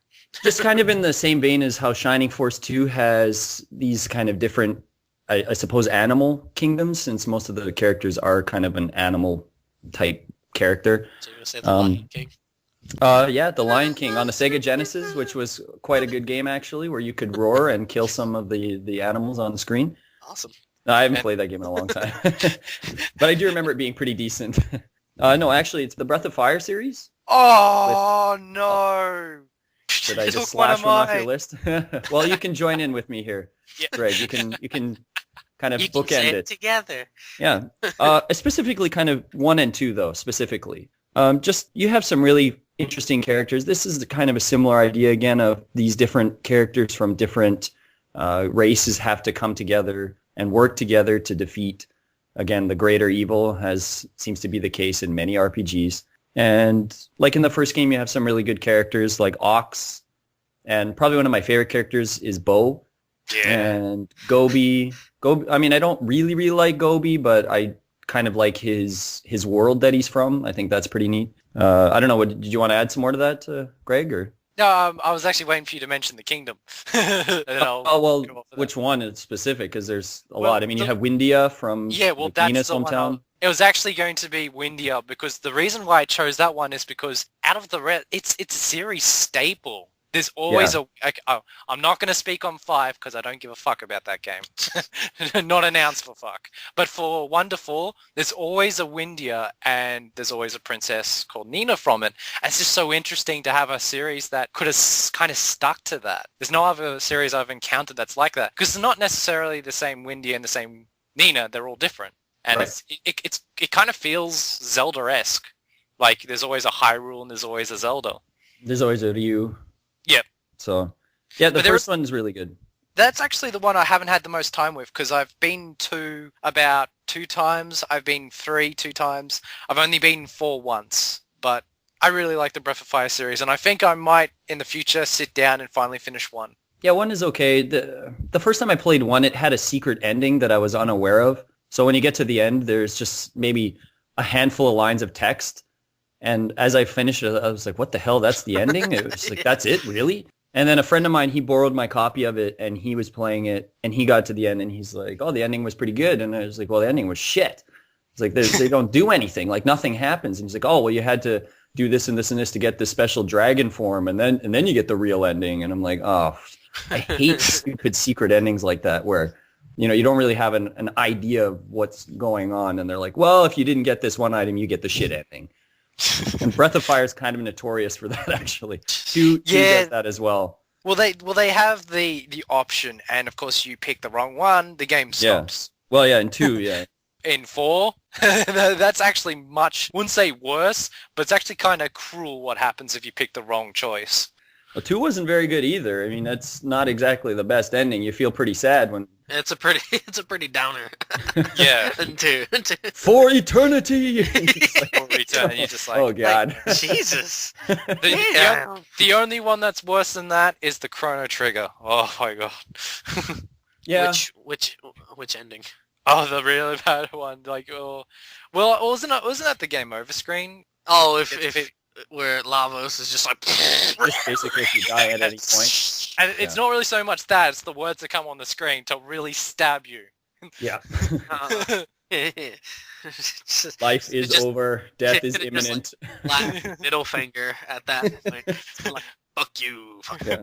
Just kind of in the same vein as how Shining Force 2 has these kind of different, I suppose, animal kingdoms, since most of the characters are kind of an animal-type character. So you're going to say the Lion King? Yeah, the Lion King on the Sega Genesis, which was quite a good game actually, where you could roar and kill some of the animals on the screen. Awesome. No, I haven't played that game in a long time, but I do remember it being pretty decent. No, actually, it's the Breath of Fire series. Oh no! Did I just slash one off your list? Well, you can join in with me here, Greg. You can kind of bookend it together. Yeah, specifically kind of 1 and 2 though, specifically. Just you have some really interesting characters. This is kind of a similar idea again of these different characters from different races have to come together and work together to defeat, again, the greater evil, as seems to be the case in many RPGs. And like in the first game, you have some really good characters like Ox, and probably one of my favorite characters is Bo. Yeah. And Gobi. I mean, I don't really like Gobi, but I kind of like his world that he's from. I think that's pretty neat. I don't know. Did you want to add some more to that, Greg? Or no, I was actually waiting for you to mention the kingdom. Which one is specific? Because there's a lot. I mean, you have Windia from Nina's hometown. It was actually going to be Windia because the reason why I chose that one is because out of the rest, it's a series staple. There's always I'm not going to speak on 5 because I don't give a fuck about that game. Not announced for fuck. But for 1 to 4, there's always a Windia and there's always a princess called Nina from it. And it's just so interesting to have a series that could have kind of stuck to that. There's no other series I've encountered that's like that. Because they're not necessarily the same Windia and the same Nina. They're all different. And it kind of feels Zelda-esque. Like there's always a Hyrule and there's always a Zelda. There's always a Ryu. Yep. So, yeah, the first one's really good. That's actually the one I haven't had the most time with because I've been to about 2 times. I've been 3 2 times. I've only been 4 once. But I really like the Breath of Fire series, and I think I might, in the future, sit down and finally finish 1. Yeah, 1 is okay. The first time I played 1, it had a secret ending that I was unaware of. So when you get to the end, there's just maybe a handful of lines of text. And as I finished it, I was like, what the hell? That's the ending? It was like, that's it? Really? And then a friend of mine, he borrowed my copy of it, and he was playing it, and he got to the end, and he's like, "Oh, the ending was pretty good." And I was like, "Well, the ending was shit." It's like they don't do anything, like nothing happens. And he's like, "Oh, well, you had to do this and this and this to get this special dragon form, and then you get the real ending." And I'm like, "Oh, I hate stupid secret endings like that, where you don't really have an idea of what's going on, and they're like, well, if you didn't get this one item, you get the shit ending." And Breath of Fire is kind of notorious for that, actually. Two does that as well. Well, they have the option, and of course, you pick the wrong one, the game stops. Yeah. Well, yeah, in 2, yeah. In 4, that's actually wouldn't say worse, but it's actually kind of cruel what happens if you pick the wrong choice. Well, 2 wasn't very good either. I mean, that's not exactly the best ending. You feel pretty sad when... It's a pretty downer. Yeah. And 2. For eternity! For eternity, you're just like... Oh, God. Like, Jesus. The only one that's worse than that is the Chrono Trigger. Oh, my God. Yeah. Which ending? Oh, the really bad one. Like, oh... Well, wasn't that the game over screen? Oh, if where Lavos is just like... Just basically if you die at any point. And it's not really so much that, it's the words that come on the screen to really stab you. Yeah. Just, Life is just- over. Death is imminent. like, middle finger at that point. It's like, fuck you. Yeah.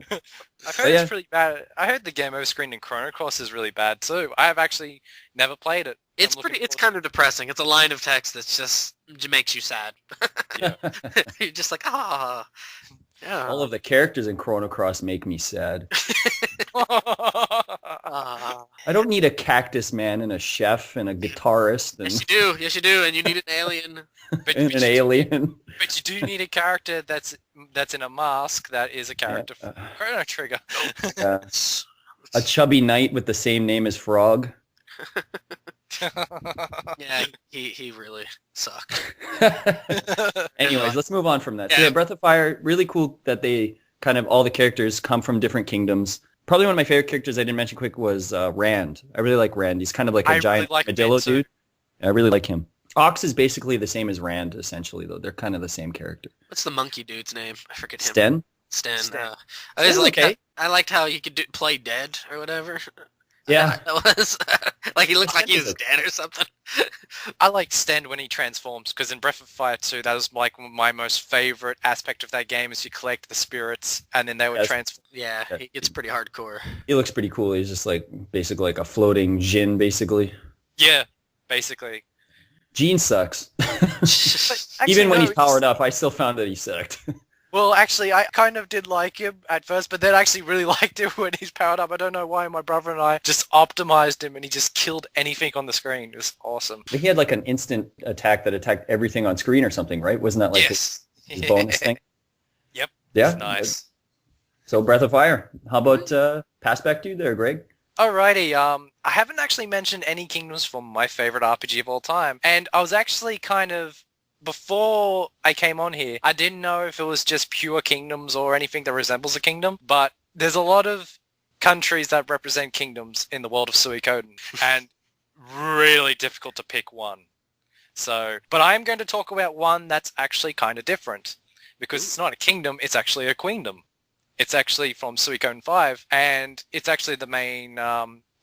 I've heard it's pretty bad. I heard the game over screen in Chrono Cross is really bad too. I have actually never played it. It's kind of depressing. It's a line of text that's just makes you sad. Yeah. You're just like, ah. Yeah. All of the characters in Chrono Cross make me sad. Ah. I don't need a cactus man and a chef and a guitarist and, Yes, you do, and you need an alien. and an alien. But you do need a character that's in a mask that is a character from Chrono Trigger. A chubby knight with the same name as Frog. Yeah, he really sucked. Anyways, let's move on from that. Yeah. So yeah, Breath of Fire, really cool that they kind of, all the characters come from different kingdoms. Probably one of my favorite characters I didn't mention quick was Rand. I really like Rand. He's kind of like a giant armadillo dude. I really like him. Ox is basically the same as Rand, essentially, though. They're kind of the same character. What's the monkey dude's name? I forget him. Sten? Stan. Stan. I was like, okay. I liked how you could play dead or whatever. Yeah. That was like he looked like he was dead or something. I like Sten when he transforms, because in Breath of Fire 2, that was like my most favorite aspect of that game, is you collect the spirits, and then they would transform. Yeah, it's pretty hardcore. He looks pretty cool. He's just like, basically like a floating Jin, basically. Yeah, basically. Jean sucks. Actually, Even when no, he's powered up, I still found that he sucked. Well, actually, I kind of did like him at first, but then actually really liked him when he's powered up. I don't know why. My brother and I just optimized him, and he just killed anything on the screen. It was awesome. But he had like an instant attack that attacked everything on screen or something, right? Wasn't that like his bonus thing? Yep. Yeah. Nice. So Breath of Fire. How about pass back to you there, Greg? Alrighty, I haven't actually mentioned any kingdoms from my favorite RPG of all time, and I was actually kind of... Before I came on here, I didn't know if it was just pure kingdoms or anything that resembles a kingdom, but there's a lot of countries that represent kingdoms in the world of Suikoden, and really difficult to pick one. So, but I'm going to talk about one that's actually kind of different, because it's not a kingdom, it's actually a queendom. It's actually from Suikoden 5, and it's actually the main...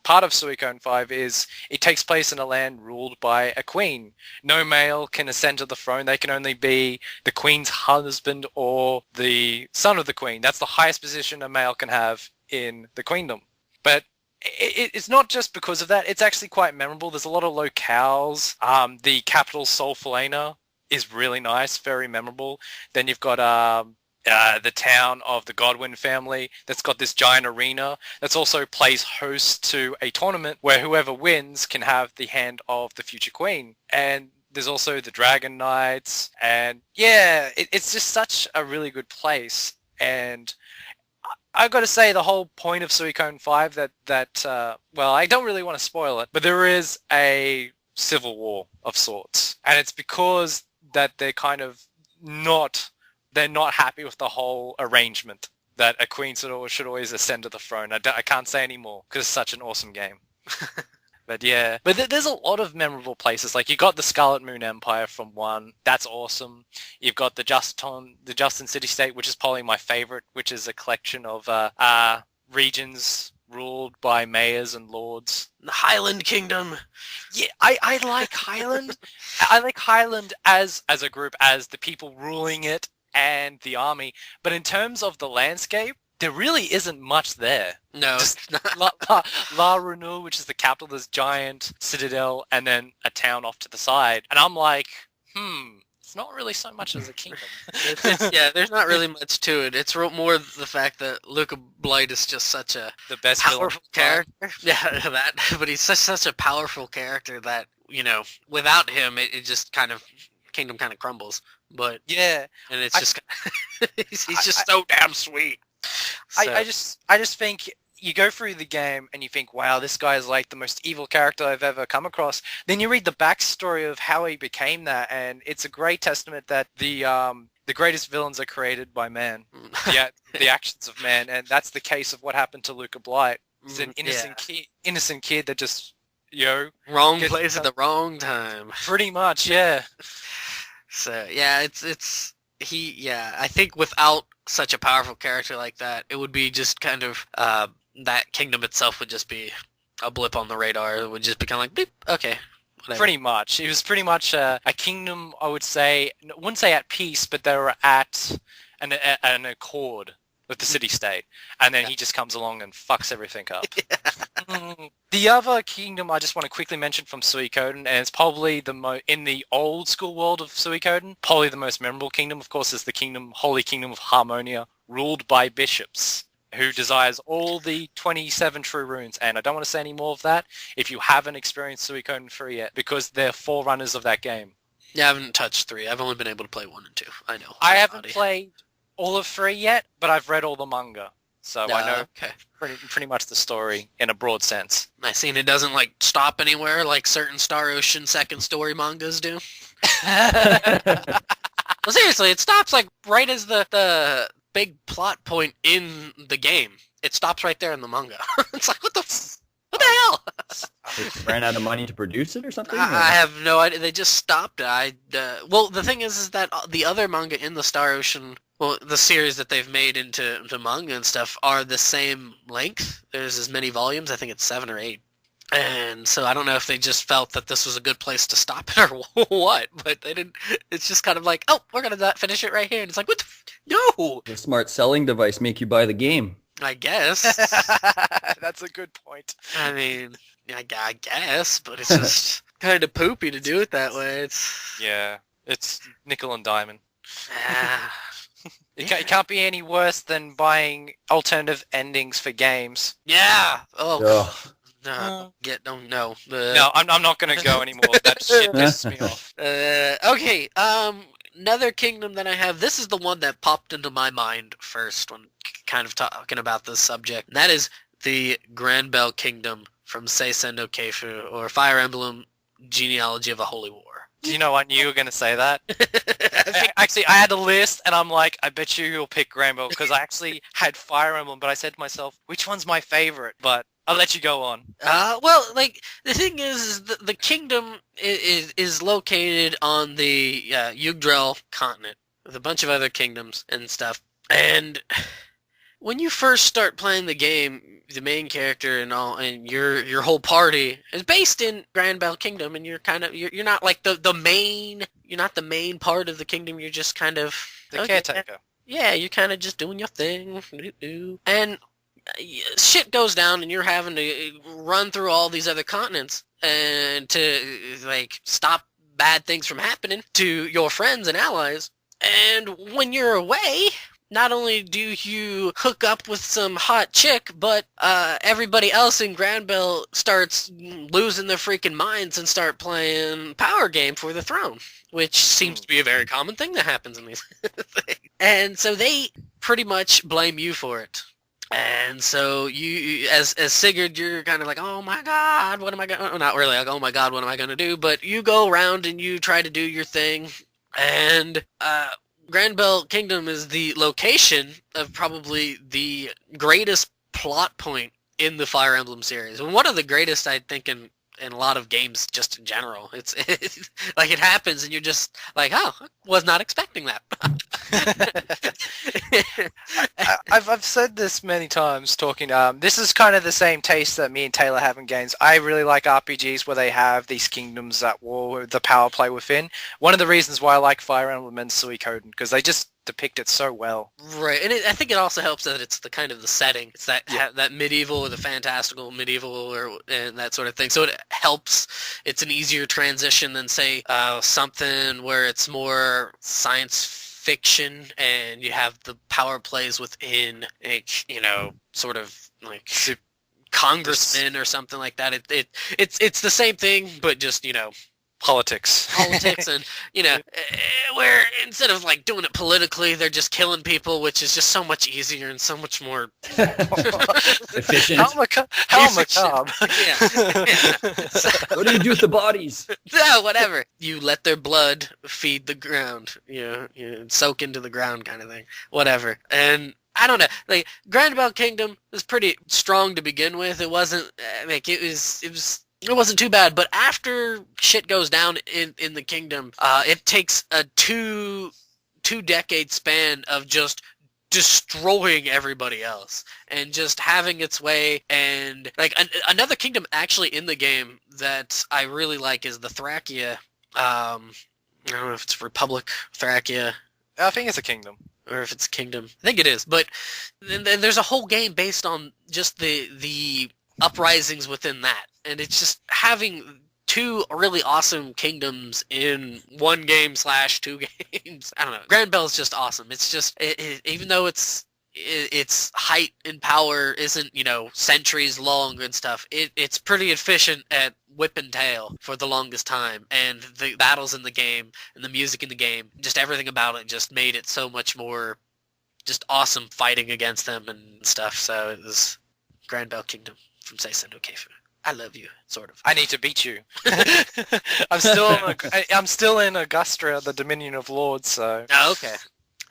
part of Suikoden 5 is it takes place in a land ruled by a queen. No male can ascend to the throne. They can only be the queen's husband or the son of the queen. That's the highest position a male can have in the queendom. But it's not just because of that. It's actually quite memorable. There's a lot of locales. The capital, Solfalena, is really nice, very memorable. Then you've got... the town of the Godwin family that's got this giant arena that's also plays host to a tournament where whoever wins can have the hand of the future queen. And there's also the Dragon Knights, and yeah, it's just such a really good place. And I've got to say, the whole point of Suikoden 5 well, I don't really want to spoil it, but there is a civil war of sorts, and it's because that they're kind of they're not happy with the whole arrangement that a queen should always ascend to the throne. I can't say any more because it's such an awesome game. But yeah, but there's a lot of memorable places. Like you got the Scarlet Moon Empire from 1. That's awesome. You've got the Justin City State, which is probably my favorite, which is a collection of regions ruled by mayors and lords. The Highland Kingdom. Yeah, I like Highland. I like Highland as a group, as the people ruling it and the army. But in terms of the landscape, there really isn't much there. No, Just it's not. La Renault, which is the capital, this giant citadel, and then a town off to the side. And I'm like, it's not really so much as a kingdom. Yeah, there's not really much to it. It's more the fact that Luca Blight is just such a The best powerful villain. character. Yeah, that. But he's such a powerful character that, without him, it just kind of Kingdom kind of crumbles. But Yeah. and it's just he's just so damn sweet. So, I just think you go through the game and you think, wow, this guy is like the most evil character I've ever come across. Then you read the backstory of how he became that, and it's a great testament that the greatest villains are created by man. Yeah, the actions of man, and that's the case of what happened to Luca Blight. He's an innocent kid that just wrong place at the wrong time. Pretty much, yeah. So yeah, I think without such a powerful character like that, it would be just kind of that kingdom itself would just be a blip on the radar. It would just be kind of like, beep, okay, whatever. Pretty much. It was pretty much a kingdom, I wouldn't say at peace, but they were at an accord with the city-state. And then he just comes along and fucks everything up. The other kingdom I just want to quickly mention from Suikoden, and it's probably in the old school world of Suikoden, probably the most memorable kingdom, of course, is the Holy Kingdom of Harmonia, ruled by bishops, who desires all the 27 true runes. And I don't want to say any more of that if you haven't experienced Suikoden 3 yet, because they're forerunners of that game. Yeah, I haven't touched 3. I've only been able to play 1 and 2. I know. I haven't played all of 3 yet, but I've read all the manga. So I know pretty much the story in a broad sense. I seen it doesn't stop anywhere like certain Star Ocean second story mangas do. Well, seriously, it stops right as the big plot point in the game. It stops right there in the manga. It's like, what the hell? They ran out of money to produce it or something? I have no idea. They just stopped it. Well, the thing is that the other manga in the Star Ocean, well, the series that they've made into manga and stuff are the same length. There's as many volumes. I think it's 7 or 8. And so I don't know if they just felt that this was a good place to stop it or what, but they didn't. It's just kind of like, oh, we're going to finish it right here. And it's like, what no! A smart selling device, make you buy the game. I guess. That's a good point. I mean, I guess, but it's just kind of poopy to do it that way. It's nickel and diamond. Ah. It can't be any worse than buying alternative endings for games. Yeah. Oh. Ugh. No. No. No, I'm not going to go anymore. That shit pisses me off. Okay. Another kingdom that I have. This is the one that popped into my mind first when kind of talking about this subject. And that is the Grand Bell Kingdom from Seisendo Keifu, or Fire Emblem Genealogy of a Holy War. Do you know I knew you were going to say that? Actually, I had a list, and I'm like, I bet you'll pick Grand Bell, because I actually had Fire Emblem, but I said to myself, which one's my favorite? But I'll let you go on. Well, the thing is the kingdom is located on the Yggdrasil continent with a bunch of other kingdoms and stuff. And when you first start playing the game, the main character and your whole party is based in Grand Bell Kingdom, and you're not like the main. You're not the main part of the kingdom. You're just kind of the caretaker. Yeah, you're kind of just doing your thing, and shit goes down, and you're having to run through all these other continents and to stop bad things from happening to your friends and allies. And when you're away, not only do you hook up with some hot chick, but everybody else in Granville starts losing their freaking minds and start playing Power Game for the throne, which seems to be a very common thing that happens in these things. And so they pretty much blame you for it. And so you, as Sigurd, you're kind of like, oh my god, what am I going to... Not really like, oh my god, what am I going to do? But you go around and you try to do your thing. And Grand Bell Kingdom is the location of probably the greatest plot point in the Fire Emblem series. And one of the greatest, I think, in in a lot of games just in general. It's like it happens and you're just like, oh, I was not expecting that. I've said this many times talking. This is kind of the same taste that me and Taylor have in games. I really like RPGs where they have these kingdoms at war, the power play within. One of the reasons why I like Fire Emblem and Suikoden, because they just depict it so well. Right, and I think it also helps that it's the kind of the setting. It's that that medieval or the fantastical medieval and that sort of thing. So it helps. It's an easier transition than say something where it's more science fiction and you have the power plays within a, sort of like congressman or something like that. It's the same thing, but just politics and where instead of like doing it politically, they're just killing people, which is just so much easier and so much more efficient. How macabre. Yeah. So, what do you do with the bodies? no, whatever. You let their blood feed the ground. You soak into the ground, kind of thing. Whatever. And I don't know. Like Grand Bell Kingdom was pretty strong to begin with. It wasn't like it wasn't too bad, but after shit goes down in the kingdom, it takes a two-decade span of just destroying everybody else and just having its way. And like another kingdom actually in the game that I really like is the Thracia. I don't know if it's Republic Thracia. I think it's a kingdom. Or if it's kingdom. I think it is. But then there's a whole game based on just the uprisings within that. And it's just having two really awesome kingdoms in one game / 2 games. I don't know. Grand Bell is just awesome. It's just, even though its height and power isn't, centuries long and stuff, it's pretty efficient at whip and tail for the longest time. And the battles in the game and the music in the game, just everything about it just made it so much more just awesome fighting against them and stuff. So it was Grand Bell Kingdom from Seisei no Keifu. I love you, sort of. I need to beat you. I'm still in Augusta, the Dominion of Lords. So. Oh, okay.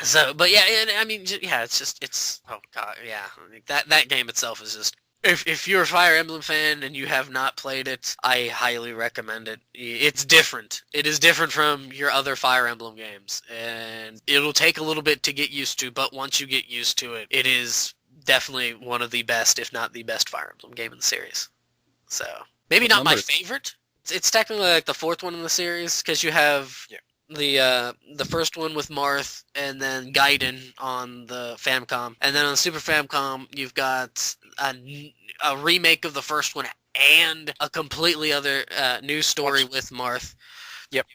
So, but yeah, I mean, it's oh god, yeah. That game itself is just. If you're a Fire Emblem fan and you have not played it, I highly recommend it. It's different. It is different from your other Fire Emblem games, and it'll take a little bit to get used to. But once you get used to it, it is definitely one of the best, if not the best, Fire Emblem game in the series. So maybe not my favorite. It's technically like the fourth one in the series because you have the first one with Marth and then Gaiden on the Famicom, and then on the Super Famicom you've got a remake of the first one and a completely other new story with Marth. Yep.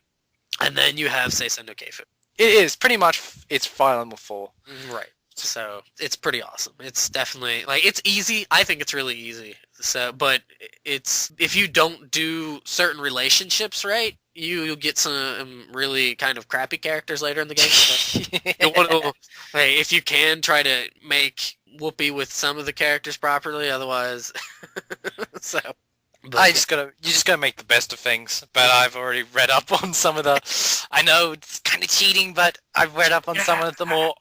And then you have Seisei no Keifu. It is pretty much it's Fire Emblem 4. Right. So it's pretty awesome. It's definitely like it's easy. I think it's really easy. So, but it's if you don't do certain relationships right, you'll get some really kind of crappy characters later in the game. So if you can try to make Whoopi with some of the characters properly, otherwise, so. But, you just gotta make the best of things. But I've already read up on some of the. I know it's kind of cheating, but I've read up on some of the more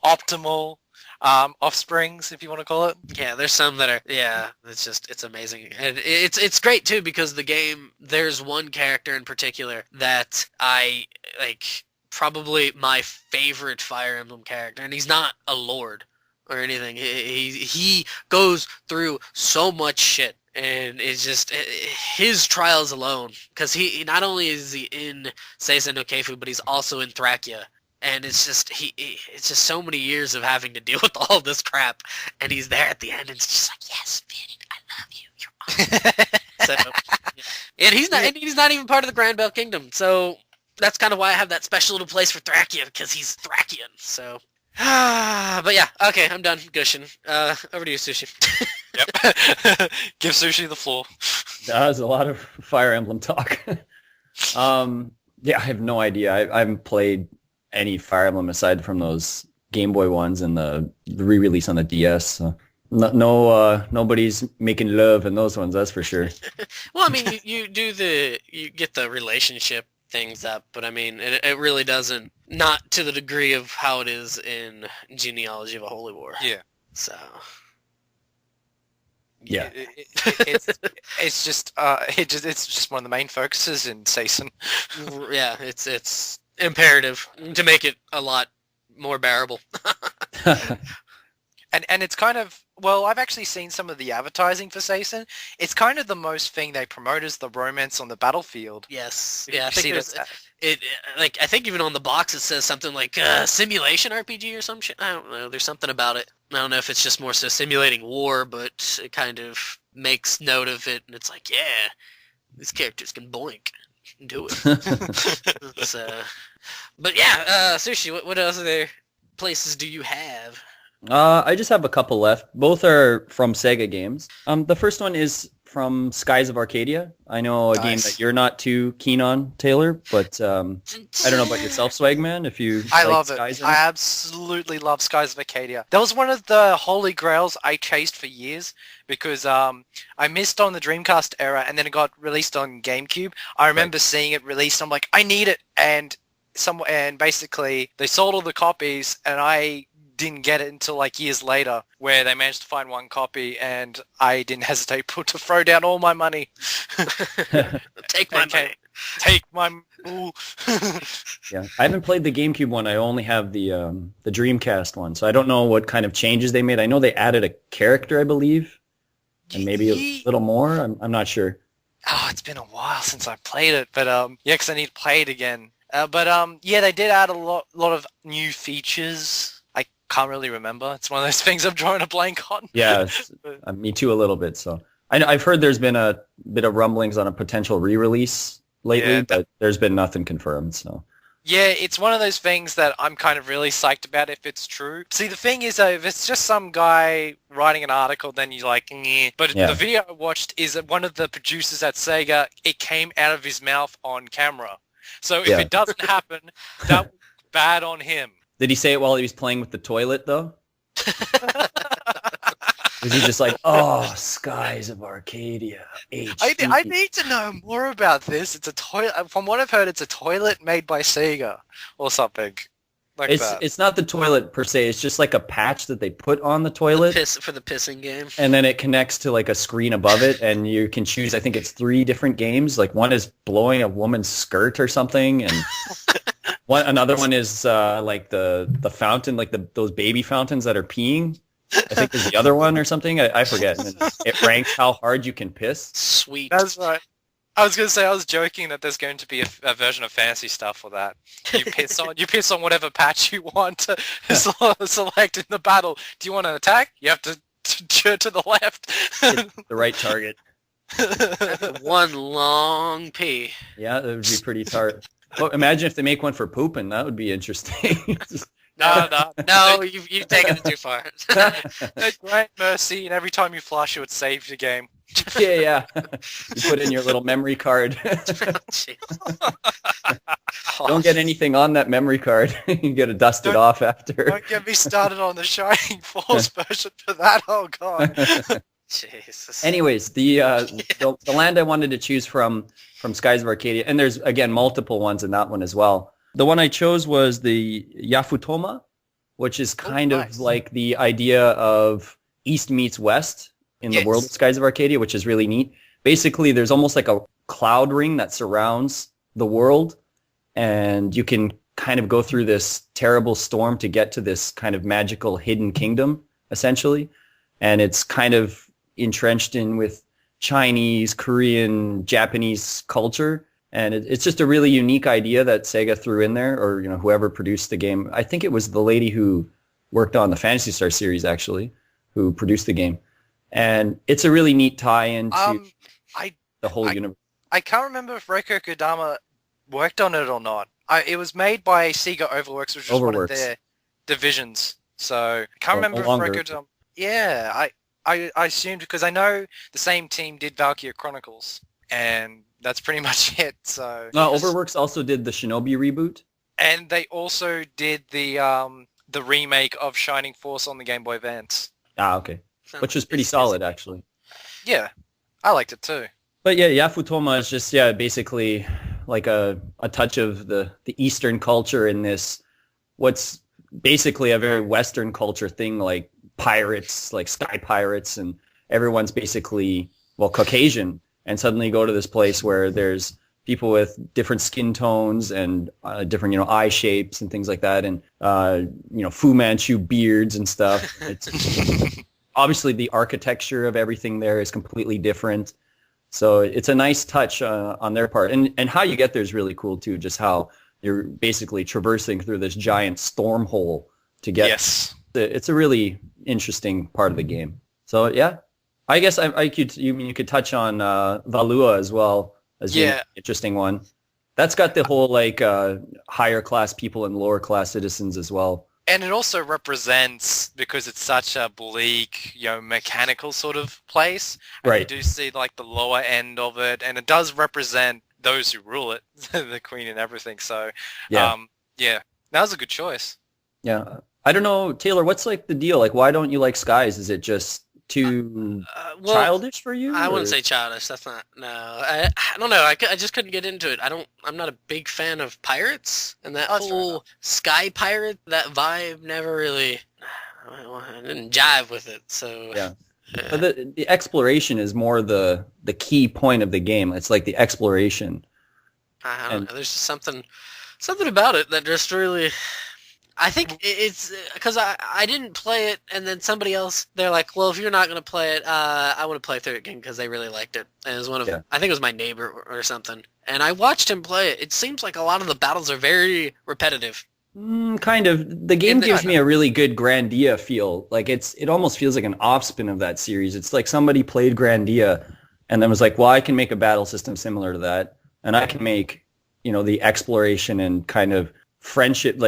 optimal offsprings, if you want to call it. Yeah, there's some that are. Yeah, it's amazing, and it's great too because the game. There's one character in particular that I like. Probably my favorite Fire Emblem character, and he's not a lord or anything. He goes through so much shit. And it's just his trials alone, because he not only is he in Seisei no Keifu, but he's also in Thracia, and it's just it's just so many years of having to deal with all this crap, and he's there at the end, and it's just like, yes, Finn, I love you, you're awesome. So, yeah. And he's not even part of the Grand Bell Kingdom, so that's kind of why I have that special little place for Thracia, because he's Thracian. So. But yeah, okay, I'm done gushing. Over to you, Sushi. Yep. Give Sushi the floor. That was a lot of Fire Emblem talk. Yeah, I have no idea. I haven't played any Fire Emblem aside from those Game Boy ones and the re-release on the DS. So nobody's making love in those ones, that's for sure. Well, I mean, you get the relationship things up, but I mean, it really doesn't, not to the degree of how it is in Genealogy of a Holy War. Yeah. So. Yeah. It's just one of the main focuses in Season. Yeah, it's imperative to make it a lot more bearable. And it's kind of, well, I've actually seen some of the advertising for Season. It's kind of the most thing they promote is the romance on the battlefield. Yes. You Yeah, I see think this- I think even on the box it says something like simulation RPG or some shit. I don't know. There's something about it. I don't know if it's just more so simulating war, but it kind of makes note of it, and it's like, yeah, these characters can boink. Do it. But yeah, Sushi, what other places do you have? I just have a couple left. Both are from Sega Games. The first one is from Skies of Arcadia. I know a game that you're not too keen on, Taylor, but I don't know about yourself, Swagman, if you I like love Skies it. I absolutely love Skies of Arcadia. That was one of the holy grails I chased for years because I missed on the Dreamcast era and then it got released on GameCube. I remember seeing it released. I'm like, I need it, and basically they sold all the copies, and I didn't get it until like years later, where they managed to find one copy, and I didn't hesitate to throw down all my money. Take my money. Take my. Ooh. Yeah, I haven't played the GameCube one. I only have the Dreamcast one, so I don't know what kind of changes they made. I know they added a character, I believe, and maybe a little more. I'm not sure. Oh, it's been a while since I played it, but yeah, because I need to play it again. But yeah, they did add a lot of new features. I can't really remember. It's one of those things I'm drawing a blank on. Yeah, me too a little bit. So I've heard there's been a bit of rumblings on a potential re-release lately, but there's been nothing confirmed. So yeah, it's one of those things that I'm kind of really psyched about if it's true. See, the thing is, if it's just some guy writing an article, then you're like, nyeh. But the video I watched is that one of the producers at Sega, it came out of his mouth on camera. So if it doesn't happen, that was bad on him. Did he say it while he was playing with the toilet, though? Was he just like, oh, Skies of Arcadia, HD. I need to know more about this. It's a toilet. From what I've heard, it's a toilet made by Sega or something like that. It's not the toilet per se. It's just like a patch that they put on the toilet. For the pissing game. And then it connects to like a screen above it, and you can choose, I think it's 3 different games. Like one is blowing a woman's skirt or something, and another one is like the fountain, like those baby fountains that are peeing. I think is the other one or something. I forget. And it ranks how hard you can piss. Sweet. That's right. I was going to say, I was joking that there's going to be a version of Fantasy Stuff for that. You piss on whatever patch you want to select in the battle. Do you want to attack? You have to turn to the left. Hit the right target. One long pee. Yeah, that would be pretty hard. Well, imagine if they make one for pooping. That would be interesting. No, you've taken it too far. Grant mercy, and every time you flush, it would save the game. Yeah. You put in your little memory card. Don't get anything on that memory card. You get to dust it off after. Don't get me started on the Shining Force version for that. Oh, God. Jesus. Anyways, the land I wanted to choose from Skies of Arcadia, and there's, again, multiple ones in that one as well. The one I chose was the Yafutoma, which is kind of like the idea of East meets West in the world of Skies of Arcadia, which is really neat. Basically, there's almost like a cloud ring that surrounds the world, and you can kind of go through this terrible storm to get to this kind of magical hidden kingdom, essentially. And it's kind of entrenched in with Chinese, Korean, Japanese culture. And it's just a really unique idea that Sega threw in there, or whoever produced the game. I think it was the lady who worked on the Phantasy Star series, actually, who produced the game. And it's a really neat tie-in to the whole universe. I can't remember if Reiko Kodama worked on it or not. It was made by Sega Overworks, which was one of their divisions. So I can't remember if Reiko Kodama... Yeah, I assumed, because I know the same team did Valkyria Chronicles, and that's pretty much it. So Overworks also did the Shinobi reboot, and they also did the remake of Shining Force on the Game Boy Advance. Okay, which was pretty solid, actually. Yeah, I liked it too. But yeah, Yafutoma is just basically like a touch of the Eastern culture in this, what's basically a very Western culture thing, like pirates, like sky pirates, and everyone's basically, well, Caucasian, and suddenly you go to this place where there's people with different skin tones and different, eye shapes and things like that, and Fu Manchu beards and stuff. It's obviously the architecture of everything there is completely different. So it's a nice touch on their part, and how you get there is really cool too. Just how you're basically traversing through this giant storm hole to get. Yes. It's a really interesting part of the game. So yeah, I guess you could touch on Valua as well as an interesting one. That's got the whole higher class people and lower class citizens as well. And it also represents, because it's such a bleak, mechanical sort of place. Right. You do see the lower end of it, and it does represent those who rule it, the queen and everything. So, that was a good choice. Yeah. I don't know, Taylor, what's the deal? Why don't you like Skies? Is it just too childish for you? I wouldn't say childish. That's not. No, I don't know. I just couldn't get into it. I'm not a big fan of pirates, and that whole sky pirate, that vibe never really. I didn't jive with it. So yeah. But the exploration is more the key point of the game. It's the exploration. I don't know. There's just something about it that just really. I think it's because I didn't play it, and then somebody else, they're like, well, if you're not going to play it, I want to play through it again because they really liked it. And it was I think it was my neighbor or something. And I watched him play it. It seems like a lot of the battles are very repetitive. Kind of. The game gives me a really good Grandia feel. It almost feels like an offspin of that series. It's like somebody played Grandia and then was like, well, I can make a battle system similar to that. And I can make, the exploration and kind of friendship,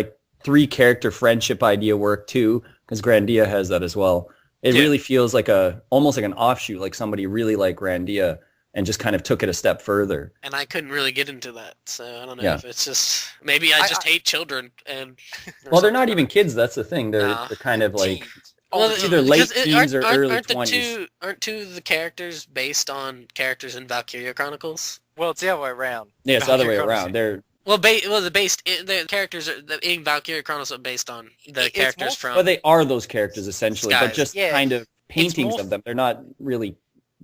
3-character friendship idea work too, because Grandia has that as well. It really feels almost like an offshoot, like somebody really liked Grandia and just kind of took it a step further. And I couldn't really get into that, so I don't know if it's just maybe I just hate children and. Well, they're not even kids. That's the thing. They're kind of it's either late teens or early 20s. Aren't two of the characters based on characters in Valkyria Chronicles? Well, it's the other way around. Yeah, it's the other way around. They're. The characters in Valkyria Chronicles are based on the characters from. Well, they are those characters essentially, Skies. But just kind of paintings of them. They're not really.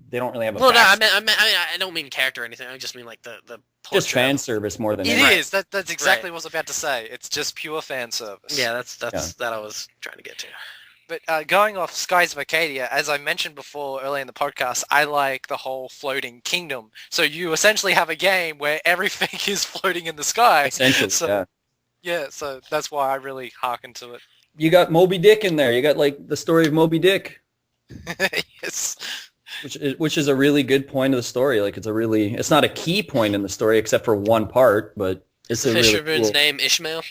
They don't really have a. Well, no, I don't mean character or anything. I just mean the. Just fan service more than. It is. That's exactly what I was about to say. It's just pure fan service. Yeah, that's that I was trying to get to. But going off Skies of Arcadia, as I mentioned before earlier in the podcast, I like the whole floating kingdom. So you essentially have a game where everything is floating in the sky. Essentially, yeah, so that's why I really hearken to it. You got Moby Dick in there. You got the story of Moby Dick. Yes. Which is a really good point of the story. It's not a key point in the story except for one part, but it's a Fisherman's really cool... name Ishmael?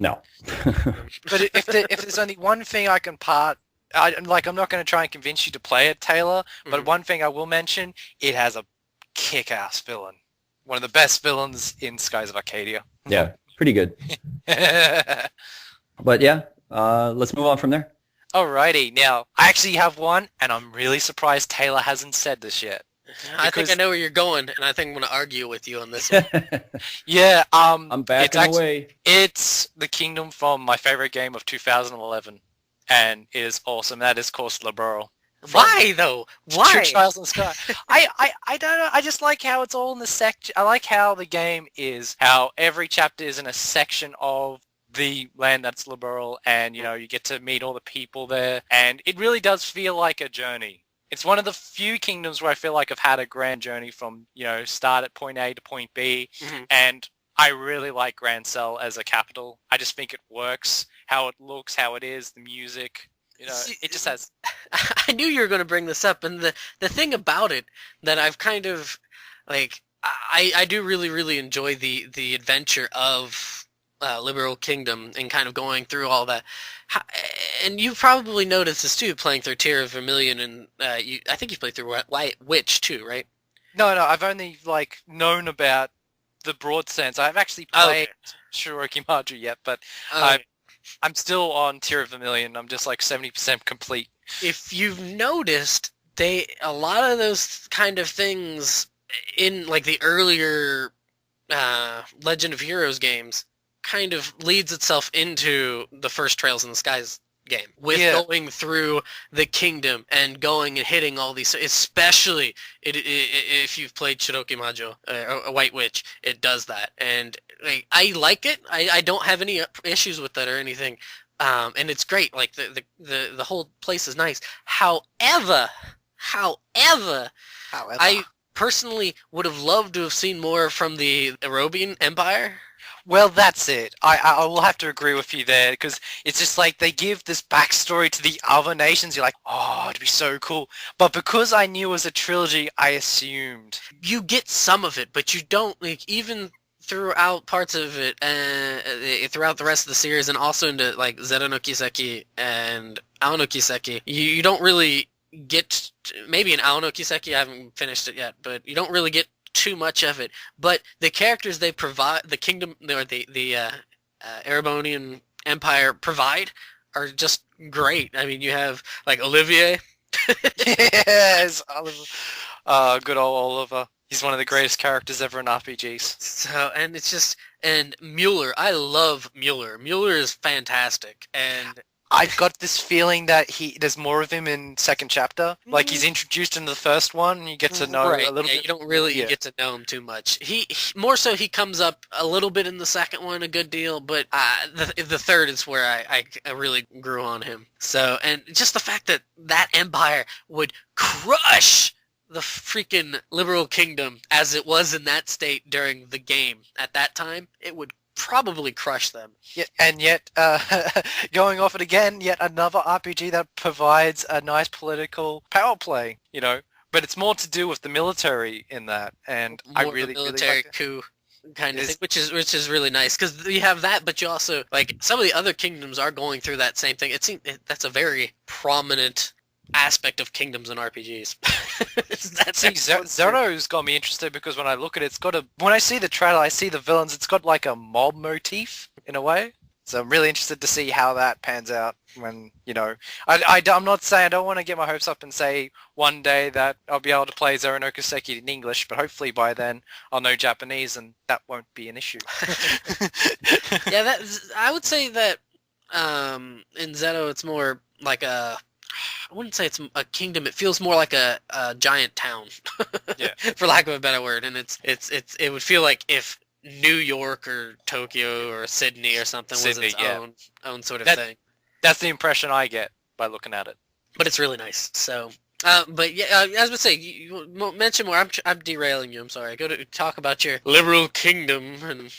No. But if there's only one thing I can I'm not going to try and convince you to play it, Taylor, but one thing I will mention, it has a kick-ass villain. One of the best villains in Skies of Arcadia. Yeah, pretty good. But yeah, let's move on from there. Alrighty, now, I actually have one, and I'm really surprised Taylor hasn't said this yet. I think I know where you're going, and I think I'm going to argue with you on this one. Yeah, I'm backing away. It's the kingdom from my favorite game of 2011, and it is awesome. That is called Liberal. Why, though? Why? True Trials in the Sky. I don't know. I just like how it's all in the section. I like how the game is, how every chapter is in a section of the land that's Liberal, and, you get to meet all the people there, and it really does feel like a journey. It's one of the few kingdoms where I feel like I've had a grand journey from, start at point A to point B, and I really like Grand Cell as a capital. I just think it works, how it looks, how it is, the music, it just has... I knew you were going to bring this up, and the thing about it that I've kind of, I do really, really enjoy the adventure of Liberal Kingdom and kind of going through all that. And you've probably noticed this too, playing through Tear of Vermilion, and I think you played through White Witch too, right? No, I've only known about the broad sense. I haven't actually played Shiroki Maju yet, but I'm still on Tear of Vermilion. I'm just 70% complete. If you've noticed, a lot of those kind of things in the earlier Legend of Heroes games kind of leads itself into the first Trails in the Skies game with going through the kingdom and going and hitting all these, especially if you've played Shiroki Majo, a White Witch, it does that. And I like it. I don't have any issues with that or anything. And it's great. Like the whole place is nice. However, I personally would have loved to have seen more from the Arabian Empire. Well, that's it. I will have to agree with you there, because it's just like they give this backstory to the other nations. You're like, oh, it'd be so cool. But because I knew it was a trilogy, I assumed. You get some of it, but you don't, like, even throughout parts of it, throughout the rest of the series, and also into, like, Zero no Kiseki and Ao no Kiseki, you don't really get, maybe in Ao no Kiseki, I haven't finished it yet, but you don't really get too much of it. But the characters they provide, the kingdom, or the Arabonian Empire provide, are just great. I mean, you have, like, Olivier. Yes, Oliver. Good old Oliver. He's one of the greatest characters ever in RPGs. So, and it's just, and Mueller. I love Mueller. Mueller is fantastic, and I've got this feeling that there's more of him in second chapter. Like, he's introduced in the first one, and you get to know a little bit. You don't really get to know him too much. He more so he comes up a little bit in the second one, a good deal, but the third is where I really grew on him. So, and just the fact that empire would crush the freaking liberal kingdom as it was in that state during the game at that time, it would probably crush them. Yeah, and yet, going off it again, yet another RPG that provides a nice political power play, you know. But it's more to do with the military in that, and More I really, military really like coup kind of thing, which is really nice, because you have that, but you also, like, some of the other kingdoms are going through that same thing. That's a very prominent aspect of kingdoms and RPGs. Zero's got me interested, because when I look at it, when I see the trailer, I see the villains, it's got like a mob motif in a way. So I'm really interested to see how that pans out when, you know, I'm not saying, I don't want to get my hopes up and say one day that I'll be able to play Zero no Kiseki in English, but hopefully by then I'll know Japanese and that won't be an issue. Yeah, I would say that in Zero it's more like I wouldn't say it's a kingdom. It feels more like a giant town, yeah, for lack of a better word. And it would feel like if New York or Tokyo or Sydney or something was its own sort of thing. That's the impression I get by looking at it. But it's really nice. So, but yeah, as I would say, you mention more. I'm derailing you. I'm sorry. Go to talk about your liberal kingdom and.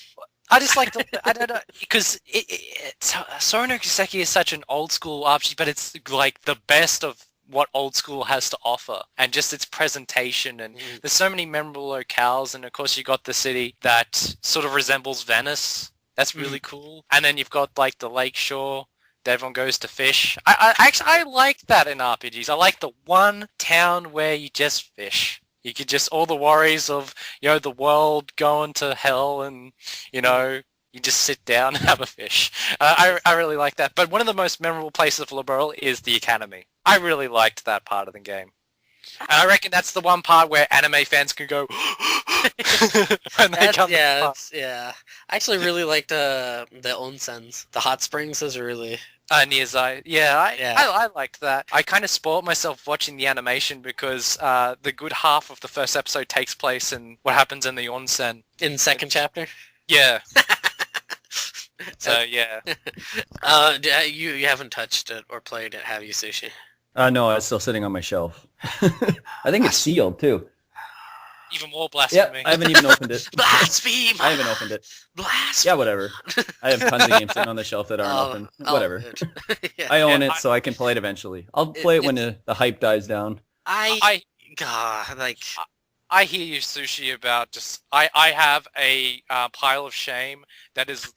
I just like I don't know, because Zero no Kiseki is such an old school RPG, but it's like the best of what old school has to offer, and just its presentation, and there's so many memorable locales, and of course you got the city that sort of resembles Venice. That's really cool. And then you've got like the lake shore that everyone goes to fish. I like that in RPGs. I like the one town where you just fish. You could just, all the worries of, you know, the world going to hell, and, you know, you just sit down and have a fish. I really like that. But one of the most memorable places of Liberal is the Academy. I really liked that part of the game. And I reckon that's the one part where anime fans can go when they come. Yeah. I actually really liked the onsens, the hot springs. Those are really Niyazai. I liked that. I kind of spoiled myself watching the animation, because the good half of the first episode takes place in what happens in the onsen. In the second chapter? Yeah. So, yeah. You haven't touched it or played it, have you, Sushi? No, it's still sitting on my shelf. I think it's sealed, too. Even more blasphemy. Yeah, I haven't even opened it. Blaspheme! I haven't opened it. Blaspheme! Yeah, whatever. I have tons of games sitting on the shelf that aren't open. Whatever. Yeah. I own it, so I can play it eventually. I'll play it when the hype dies down. I hear you, Sushi, about just... I have a pile of shame that is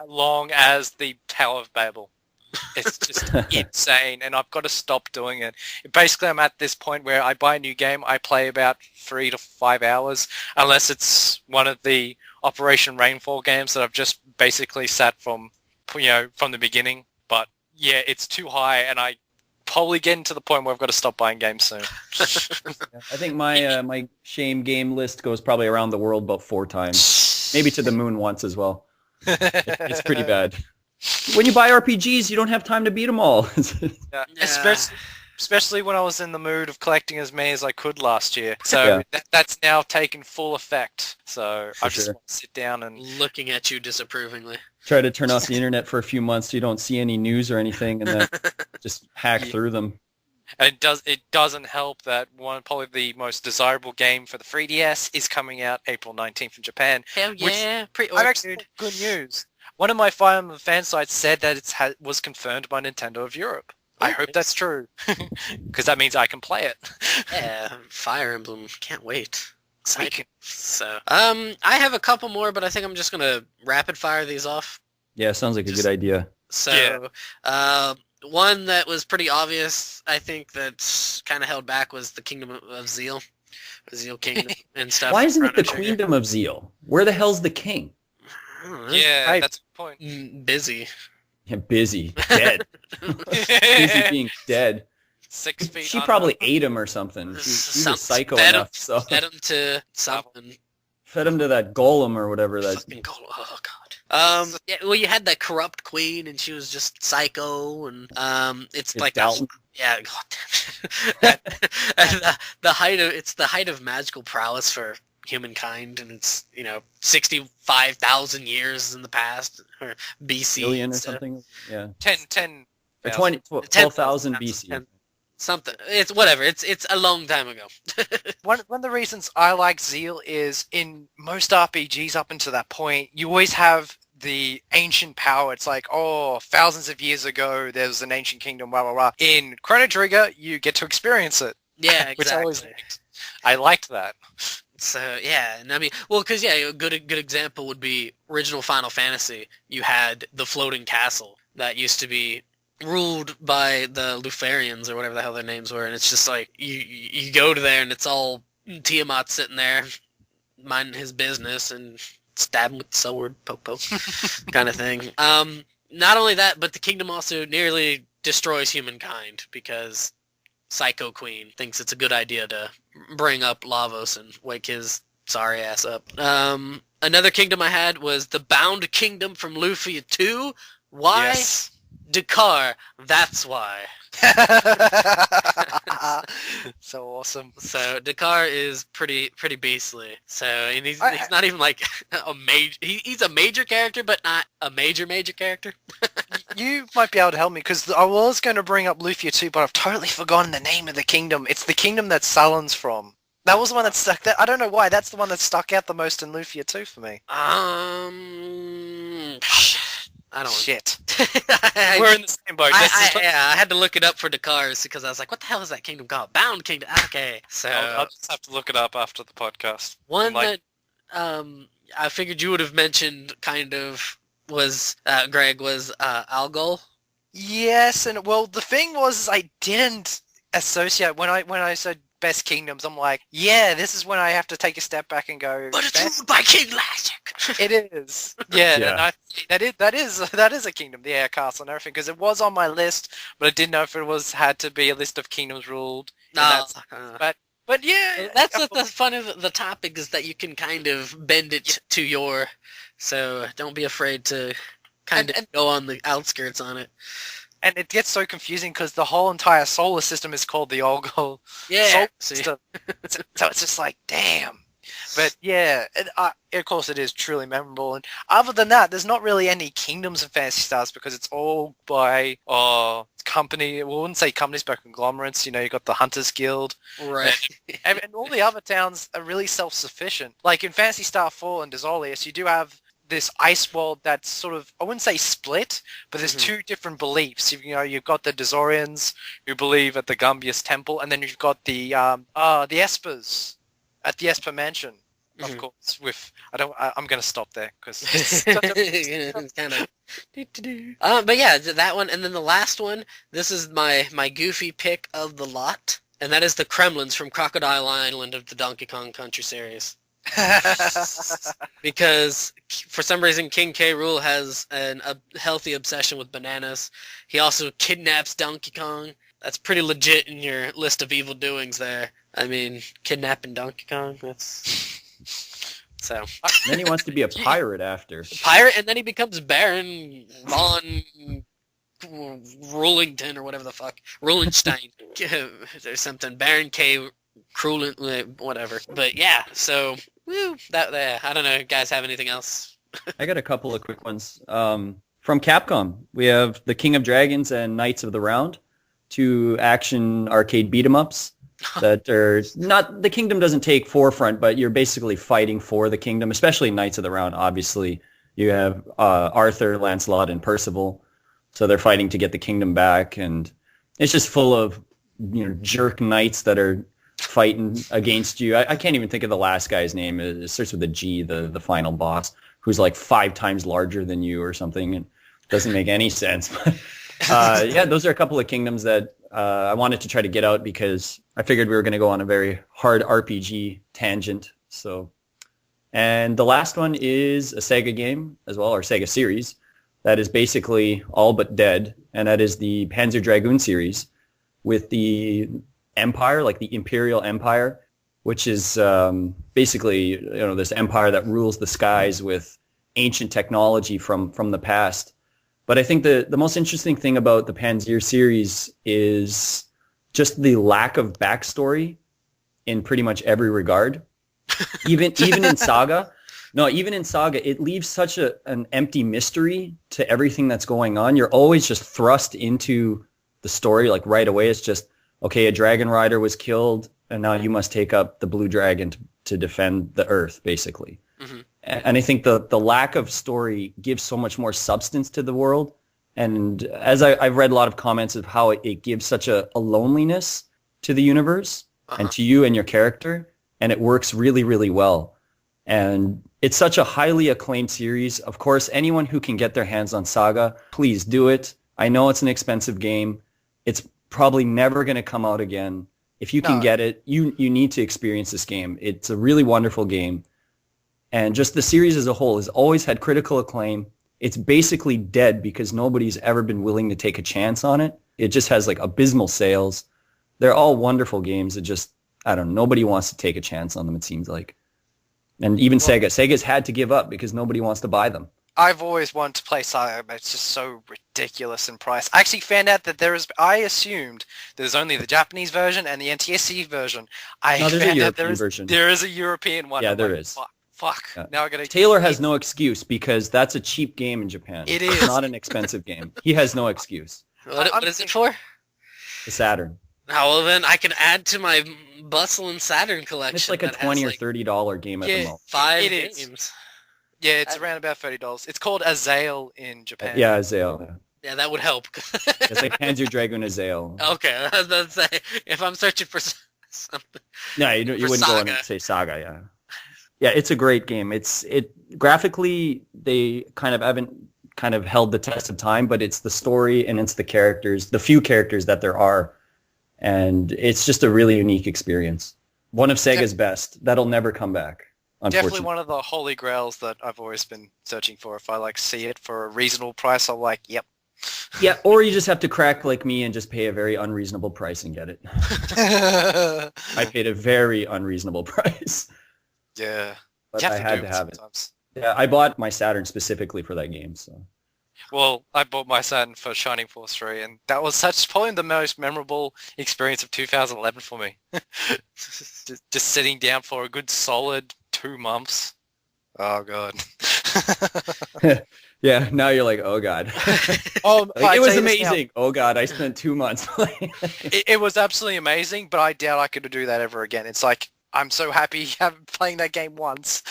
long as the Tower of Babel. It's just insane, and I've got to stop doing it. Basically, I'm at this point where I buy a new game, I play about 3 to 5 hours, unless it's one of the Operation Rainfall games that I've just basically sat from the beginning. But yeah, it's too high, and I probably getting to the point where I've got to stop buying games soon. I think my shame game list goes probably around the world about 4 times, maybe to the moon once as well. It's pretty bad. When you buy RPGs, you don't have time to beat them all. Yeah. Yeah. Especially when I was in the mood of collecting as many as I could last year. So Yeah. that's now taken full effect. So I just sure. want to sit down and... Looking at you disapprovingly. Try to turn off the internet for a few months so you don't see any news or anything, and then just hack through them. And it doesn't help that probably the most desirable game for the 3DS is coming out April 19th in Japan. Hell yeah, I've actually got good news. One of my Fire Emblem fan sites said that it was confirmed by Nintendo of Europe. I hope that's true, because that means I can play it. Yeah, Fire Emblem. Can't wait. We can- So, I have a couple more, but I think I'm just gonna rapid fire these off. Yeah, sounds like a good idea. So, one that was pretty obvious, I think, that's kind of held back was the Kingdom of Zeal, the Zeal Kingdom and stuff. Why isn't it the Chrono Trigger. Queendom of Zeal? Where the hell's the king? I don't know. Yeah, that's the point. Busy. Yeah, busy, dead. Busy being dead. 6 feet. She under. probably ate him or something. She was psycho fed enough, so Fed him to something. fed him to that golem or whatever. That Fucking gold. Oh god. Yeah. Well, you had that corrupt queen, and she was just psycho, and it's like Dalton. yeah. God damn. And the height of magical prowess for humankind, and it's 65,000 years in the past, or BC, billion or so something. Yeah, 10. or 10,000. 12,000 BC. something. It's whatever. It's a long time ago. One of the reasons I like Zeal is in most RPGs up until that point, you always have the ancient power. It's like, thousands of years ago, there was an ancient kingdom, blah, blah, blah. In Chrono Trigger, you get to experience it. Yeah, Which I always exactly. liked. I liked that. So yeah, and I mean, well, because a good example would be original Final Fantasy. You had the floating castle that used to be ruled by the Lufarians or whatever the hell their names were, and it's just like you go to there and it's all Tiamat sitting there minding his business and stab him with the sword, poke poke, kind of thing. Not only that, but the kingdom also nearly destroys humankind because Psycho Queen thinks it's a good idea to bring up Lavos and wake his sorry ass up. Another kingdom I had was the Bound Kingdom from Lufia 2. Why? Yes. Dakar, that's why. So awesome. So Dakar is pretty beastly. So and he's not even like a major. He's a major character, but not a major character. You might be able to help me, because I was going to bring up Lufia 2, but I've totally forgotten the name of the kingdom. It's the kingdom that Sullen's from. That was the one that stuck. I don't know why. That's the one that stuck out the most in Lufia 2 for me. I don't. Shit. We're in the same boat. I had to look it up for Dakars because I was like, what the hell is that kingdom called? Bound Kingdom. Okay. So I'll just have to look it up after the podcast. one Like- that I figured you would have mentioned kind of was Greg was Algol. Yes, and well, the thing was, I didn't associate when I said best kingdoms. I'm like, yeah, this is when I have to take a step back and go. But it's best? ruled by King Lasik. It is. Yeah, Yeah. that is a kingdom, the air castle and everything, because it was on my list, but I didn't know if it had to be a list of kingdoms ruled. and No. But yeah, That's what the fun of the topic is, that you can kind of bend it to your. So don't be afraid to kind of go on the outskirts on it. and it gets so confusing because the whole entire solar system is called the Algol Yeah. solar See? system. So it's just like, damn. But yeah, of course it is truly memorable. And other than that, there's not really any kingdoms in Fantasy Stars because it's all by company. We wouldn't say companies, but conglomerates. You got the Hunters Guild. Right. And all the other towns are really self-sufficient. Like in Fantasy Star 4 and Desolius, you do have this ice world that's sort of, I wouldn't say split, but there's two different beliefs. You've got the Dezorians who believe at the Gumbius Temple, and then you've got the Espers at the Esper Mansion, of course. I'm going to stop there because It's kind of. But yeah, that one, and then the last one. This is my goofy pick of the lot, and that is the Kremlins from Crocodile Island of the Donkey Kong Country series. Because for some reason King K. Rool has a healthy obsession with bananas. He also kidnaps Donkey Kong. That's pretty legit in your list of evil doings there. I mean, kidnapping Donkey Kong, that's So And then he wants to be a pirate after. pirate, and then he becomes Baron von Rulington or whatever the fuck, Rulenstein or something. Baron K. Cruelent, whatever. But yeah, so woo, that I don't know. Guys, have anything else? I got a couple of quick ones. From Capcom, we have the King of Dragons and Knights of the Round, two action arcade beat 'em ups that are not, the kingdom doesn't take forefront, but you're basically fighting for the kingdom, especially Knights of the Round. Obviously, you have Arthur, Lancelot, and Percival, so they're fighting to get the kingdom back, and it's just full of jerk knights that are fighting against you. I can't even think of the last guy's name. It starts with a G, the final boss, who's like 5 times larger than you or something, and doesn't make any sense. But yeah, those are a couple of kingdoms that I wanted to try to get out because I figured we were going to go on a very hard RPG tangent. So, and the last one is a Sega game as well, or Sega series, that is basically all but dead, and that is the Panzer Dragoon series with the Empire, like the Imperial Empire, which is basically this empire that rules the skies with ancient technology from the past. But I think the most interesting thing about the Panzer series is just the lack of backstory in pretty much every regard. Even in Saga. No, even in Saga, it leaves such an empty mystery to everything that's going on. You're always just thrust into the story like right away. It's just, okay, a dragon rider was killed, and now you must take up the blue dragon to defend the Earth, basically. Mm-hmm. And I think the lack of story gives so much more substance to the world. And as I've read a lot of comments of how it gives such a loneliness to the universe and to you and your character, and it works really, really well. And it's such a highly acclaimed series. Of course, anyone who can get their hands on Saga, please do it. I know it's an expensive game. It's probably never going to come out again. If you can get it, you need to experience this game. It's a really wonderful game. And just the series as a whole has always had critical acclaim. It's basically dead because nobody's ever been willing to take a chance on it. It just has like abysmal sales. They're all wonderful games. It just, I don't know, nobody wants to take a chance on them, it seems like. And even Sega's had to give up because nobody wants to buy them. I've always wanted to play Saga, but it's just so ridiculous in price. I actually found out that I assumed there's only the Japanese version and the NTSC version. No, there's a European version. There is a European one. Yeah, there is. Fuck. Yeah. Now I gotta. Taylor has no excuse because that's a cheap game in Japan. It is. It's not an expensive game. He has no excuse. What is it for? The Saturn. Oh, well then I can add to my Bustle and Saturn collection. It's like a $20 or $30 game at the moment. 5 games. Yeah, it's around about $30. It's called Azael in Japan. Yeah, Azael. Yeah, that would help. It's like Panzer Dragoon Azael. Okay, I was about to say, if I'm searching for something. No, you wouldn't Saga. go in and say Saga, yeah. Yeah, it's a great game. It graphically, they haven't held the test of time, but it's the story and it's the characters, the few characters that there are, and it's just a really unique experience. One of Sega's best. That'll never come back. Definitely one of the holy grails that I've always been searching for. If I see it for a reasonable price, I'm like, yep. Yeah, or you just have to crack like me and just pay a very unreasonable price and get it. I paid a very unreasonable price. Yeah. But I had to have it. Yeah, I bought my Saturn specifically for that game. So. Well, I bought my Saturn for Shining Force 3, and that was probably the most memorable experience of 2011 for me. just sitting down for a good solid 2 months. Oh, God. Yeah, now you're like, oh, God. It was amazing. Oh, God, I spent 2 months playing. It was absolutely amazing, but I doubt I could do that ever again. It's like, I'm so happy playing that game once.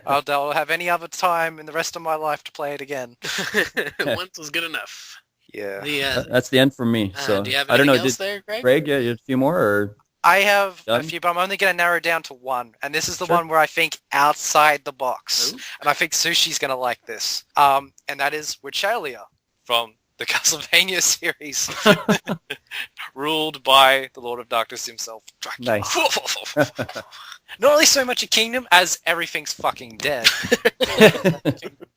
I'll have any other time in the rest of my life to play it again. Once was good enough. Yeah. That's the end for me. So do you have I don't know. else there, Greg? Greg, yeah, you have a few more? Or I have done? a few, but I'm only going to narrow it down to one. And this is the one where I think outside the box. Ooh. And I think Sushi's going to like this. And that is Witchalia from the Castlevania series. Ruled by the Lord of Darkness himself, Dracula. Nice. Not only so much a kingdom as everything's fucking dead.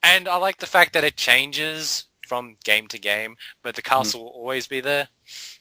And I like the fact that it changes from game to game, but the castle will always be there.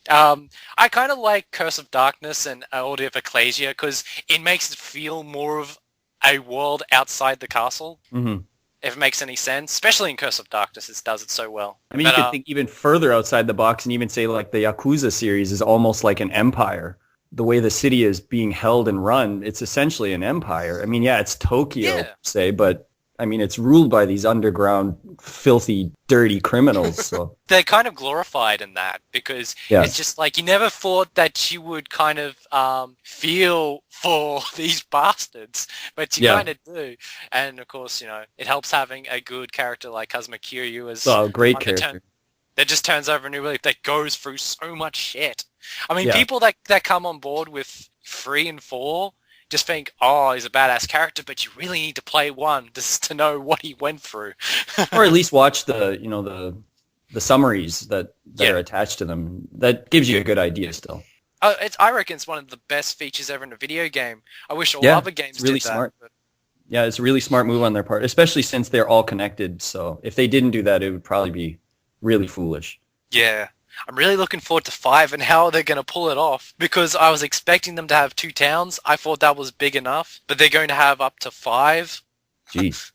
I kind of like Curse of Darkness and Order of Ecclesia because it makes it feel more of a world outside the castle. Mm-hmm. If it makes any sense, especially in Curse of Darkness, it does it so well. I mean, But, you could think even further outside the box and even say like the Yakuza series is almost like an empire. The way the city is being held and run, it's essentially an empire. I mean, yeah, it's Tokyo, say, but I mean, it's ruled by these underground, filthy, dirty criminals. So they're kind of glorified in that because it's just like you never thought that you would kind of feel for these bastards, but you kind of do. And of course, it helps having a good character like Kazuma Kiryu as a great character. That just turns over a new leaf, that goes through so much shit. I mean, people that come on board with 3 and 4 just think, oh, he's a badass character, but you really need to play 1 just to know what he went through. Or at least watch the summaries that are attached to them. That gives you a good idea still. I reckon it's one of the best features ever in a video game. I wish all other games really did that. Smart. Yeah, it's a really smart move on their part, especially since they're all connected. So if they didn't do that, it would probably be really foolish. Yeah. I'm really looking forward to 5 and how they're going to pull it off, because I was expecting them to have 2 towns. I thought that was big enough, but they're going to have up to 5. Jeez.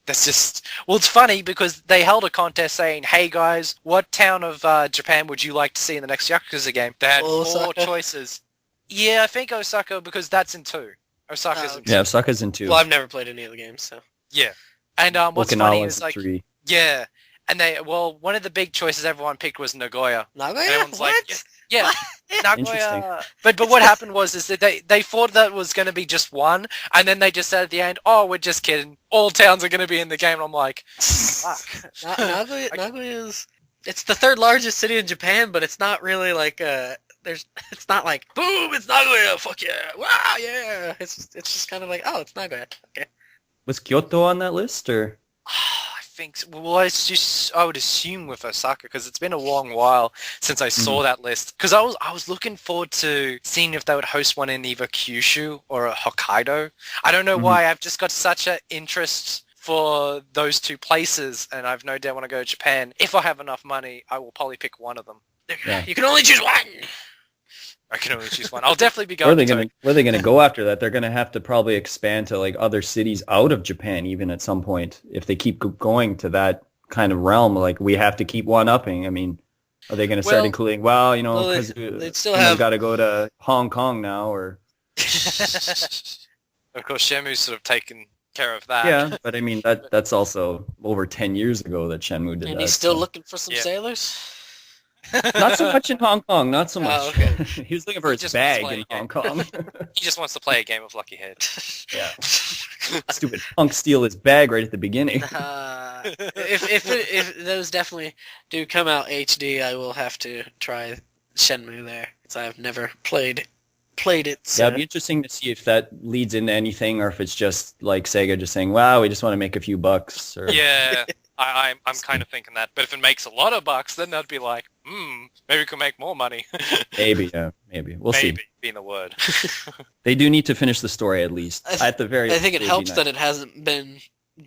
That's just... Well, it's funny because they held a contest saying, hey guys, what town of Japan would you like to see in the next Yakuza game? They had 4 choices. Yeah, I think Osaka, because that's in 2. Osaka's in 2. Yeah, Osaka's in 2. Well, I've never played any of the games, so... Yeah. And what's Okinawa's funny is like... 3. Yeah. And one of the big choices everyone picked was Nagoya. Nagoya? Everyone's What? like, yeah, Nagoya. Interesting. But what happened was that they thought that was going to be just 1, and then they just said at the end, oh, we're just kidding. All towns are going to be in the game. And I'm like, fuck. Nagoya's... It's the 3rd largest city in Japan, but it's not really like it's not like, boom, it's Nagoya, fuck yeah, wow, yeah. It's just kind of like, oh, it's Nagoya. Okay. Was Kyoto on that list, or? Well, it's just, I would assume with Osaka, because it's been a long while since I saw that list. Because I was looking forward to seeing if they would host one in either Kyushu or Hokkaido. I don't know why, I've just got such an interest for those 2 places, and I've no doubt want to go to Japan. If I have enough money, I will probably pick one of them. Yeah. You can only choose one! I can only choose one. I'll definitely be going Where are they going to go after that? They're going to have to probably expand to like other cities out of Japan even at some point. If they keep going to that kind of realm, like we have to keep one-upping. I mean, are they going to start including, because they'd still have got to go to Hong Kong now, or... Of course, Shenmue's sort of taken care of that. Yeah, but I mean, that's also over 10 years ago that Shenmue did that. And he's still looking for some sailors? Not so much in Hong Kong, not so much. Oh, okay. He was looking for his bag in Hong Kong. He just wants to play a game of Lucky Head. Yeah. Stupid punk steal his bag right at the beginning. If those definitely do come out HD, I will have to try Shenmue there, because I've never played it. So. Yeah, it'd be interesting to see if that leads into anything, or if it's just like Sega just saying, wow, we just want to make a few bucks. Or... Yeah. I'm kind of thinking that, but if it makes a lot of bucks, then that'd be like, maybe we can make more money. Maybe. We'll see. Maybe being the word. They do need to finish the story at least. At the very. I think it helps that it hasn't been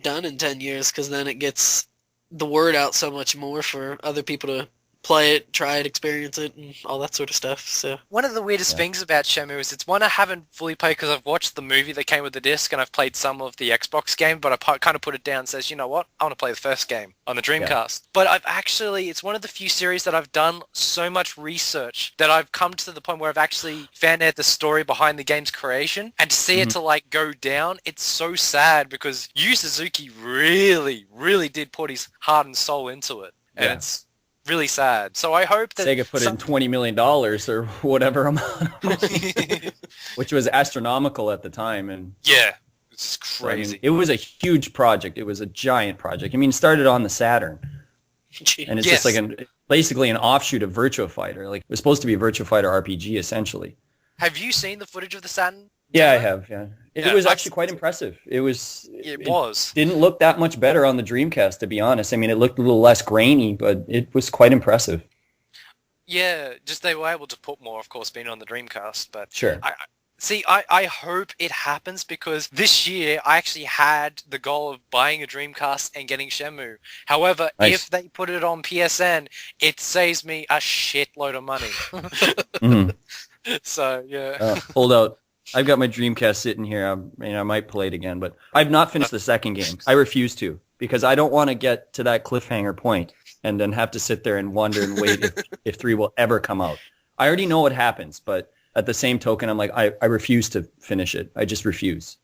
done in 10 years, because then it gets the word out so much more for other people to play it, try it, experience it, and all that sort of stuff. So one of the weirdest things about Shenmue is it's one I haven't fully played, because I've watched the movie that came with the disc, and I've played some of the Xbox game, but I kind of put it down and says, you know what, I want to play the first game on the Dreamcast. But it's one of the few series that I've done so much research that I've come to the point where I've actually found out the story behind the game's creation, and to see it to like go down, it's so sad, because Yu Suzuki really, really did put his heart and soul into it, and it's really sad. So I hope that Sega put in $20 million or whatever amount of money, which was astronomical at the time. And it's crazy. I mean, it was a huge project. It was a giant project. I mean, it started on the Saturn, and it's just like basically an offshoot of Virtua Fighter. Like, it was supposed to be a Virtua Fighter RPG essentially. Have you seen the footage of the Saturn? Yeah, I have. Yeah, it was actually quite impressive. It didn't look that much better on the Dreamcast, to be honest. I mean, it looked a little less grainy, but it was quite impressive. Yeah, just they were able to put more, of course, being on the Dreamcast. But sure. I hope it happens, because this year I actually had the goal of buying a Dreamcast and getting Shenmue. However, if they put it on PSN, it saves me a shitload of money. So, yeah. Hold out. I've got my Dreamcast sitting here. I might play it again, but I've not finished the second game. I refuse to because I don't want to get to that cliffhanger point and then have to sit there and wonder and wait if 3 will ever come out. I already know what happens, but at the same token, I'm like, I refuse to finish it. I just refuse.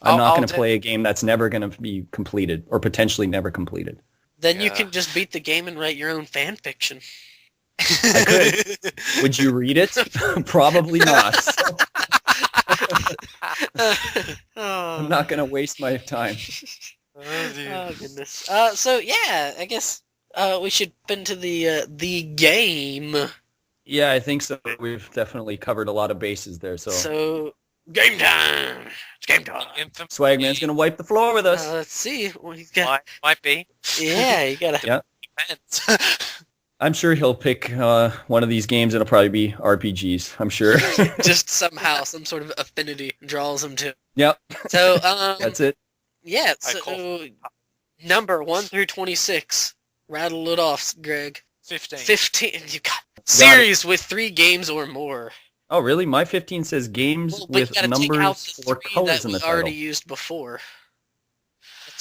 I'm not going to play a game that's never going to be completed or potentially never completed. Then you can just beat the game and write your own fan fiction. I could. Would you read it? Probably not. I'm not going to waste my time. Oh, goodness. So, yeah, I guess we should spin to the game. Yeah, I think so. We've definitely covered a lot of bases there. So game time! It's game time! Swagman's going to wipe the floor with us. Let's see. What he's got. Might be. Yeah, you got to... Yeah. I'm sure he'll pick one of these games. It'll probably be RPGs, I'm sure. Just somehow, some sort of affinity draws him to. Yep. So, that's it. Yeah, so number 1 through 26. Rattle it off, Greg. 15. You got series with 3 games or more. Oh, really? My 15 says games with numbers or colors in the title. Already used before.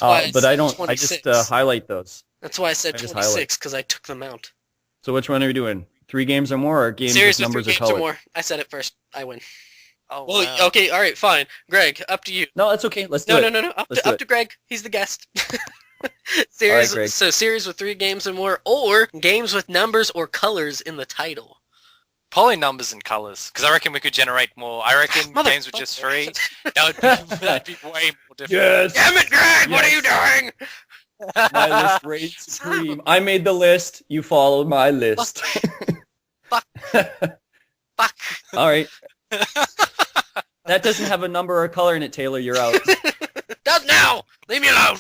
But I don't. 26. I just highlight those. That's why I said 26 because I took them out. So which one are we doing? 3 games or more, or games series with numbers with 3 or games colors? Or more. I said it first. I win. Oh, well, wow. Okay, all right, fine. Greg, up to you. No, that's okay. Let's do it. No. Up to Greg. He's the guest. Series. All right, Greg. So series with 3 games or more, or games with numbers or colors in the title. Probably numbers and colors, because I reckon we could generate more. I reckon games with just 3, that'd be way more difficult. Yes. Damn it, Greg! Yes. What are you doing? My list reigns supreme. I made the list. You followed my list. Fuck. All right. That doesn't have a number or color in it, Taylor. You're out. Does now. Leave me alone.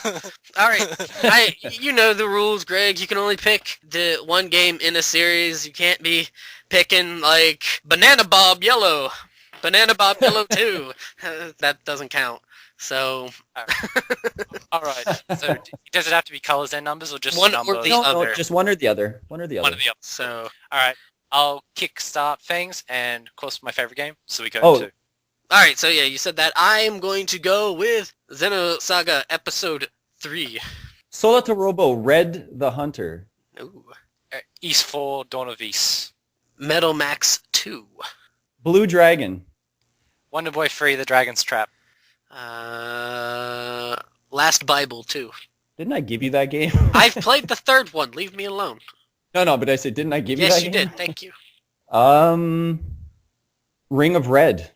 All right. You know the rules, Greg. You can only pick the 1 game in a series. You can't be picking like Banana Bob Yellow, Banana Bob Yellow 2. That doesn't count. So. All right. So does it have to be colors and numbers, or just one numbers? or the other? No, just one or the other. One or the other. So. All right. I'll kickstart things, and of course my favorite game. So we go to. All right. So yeah, you said that. I'm going to go with Xenosaga Episode 3. Solatorobo Red the Hunter. Ooh. East 4 Dawn of East. Metal Max 2. Blue Dragon. Wonder Boy 3 The Dragon's Trap. Last Bible 2. Didn't I give you that game? I've played the 3rd one. Leave me alone. No, but I said, didn't I give you that game? Yes, you did. Thank you. Ring of Red.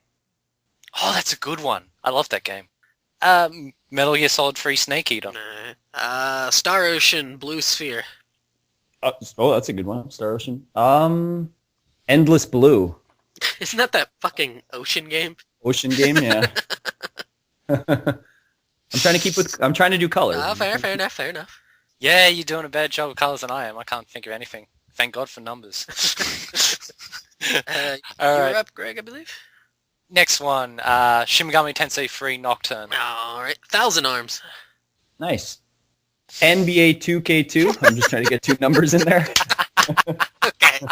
Oh, that's a good one. I love that game. Metal Gear Solid 3 Snake Eater. Star Ocean Blue Sphere. Oh, that's a good one. Star Ocean. Endless Blue. Isn't that fucking ocean game? Ocean game, yeah. I'm trying to do colors. Fair enough. Yeah, you're doing a better job of colors than I am. I can't think of anything. Thank God for numbers. You're up, Greg, I believe. Next one, Shin Megami Tensei 3 Nocturne. All right, Thousand Arms. Nice. NBA 2K2. I'm just trying to get 2 numbers in there. Okay.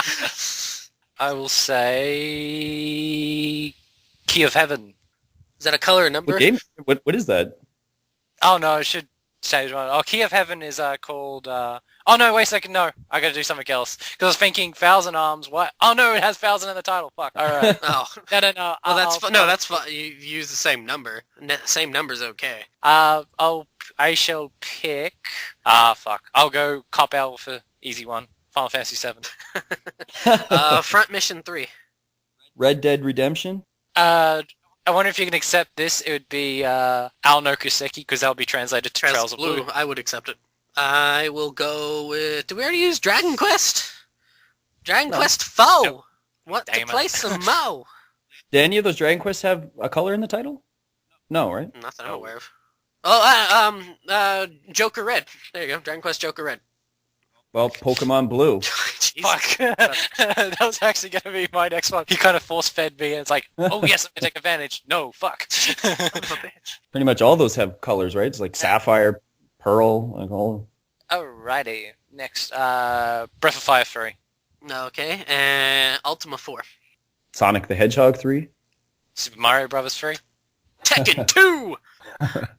I will say Key of Heaven. Is that a color or number? What game? What is that? Oh no, I should change one. Oh, Key of Heaven is called. Oh no, wait a second. No, I got to do something else because I was thinking Thousand Arms. What? Oh no, it has 1,000 in the title. Fuck. All right. Oh no. Well, that's fine. No, that's fine. You use the same number. Same number's okay. I shall pick. Fuck. I'll go cop out with an easy one. Final Fantasy 7. Front Mission 3. Red Dead Redemption. I wonder if you can accept this. It would be Ao no Kuseki, because that would be translated to Trails of Blue. I would accept it. I will go with... Did we already use Dragon Quest? Dragon Quest Foe! Nope. What? Damn To play some Mo! Did any of those Dragon Quests have a color in the title? No, right? Nothing I'm aware of. Oh, Joker Red. There you go. Dragon Quest Joker Red. Well, Pokemon Blue. Fuck. That was actually going to be my next one. He kind of force-fed me, and it's like, oh yes, I'm going to take advantage. No, fuck. Pretty much all those have colors, right? It's like Sapphire, Pearl, like all. Alrighty. Next, Breath of Fire 3. Okay, and Ultima 4. Sonic the Hedgehog 3. Super Mario Brothers 3. Tekken 2!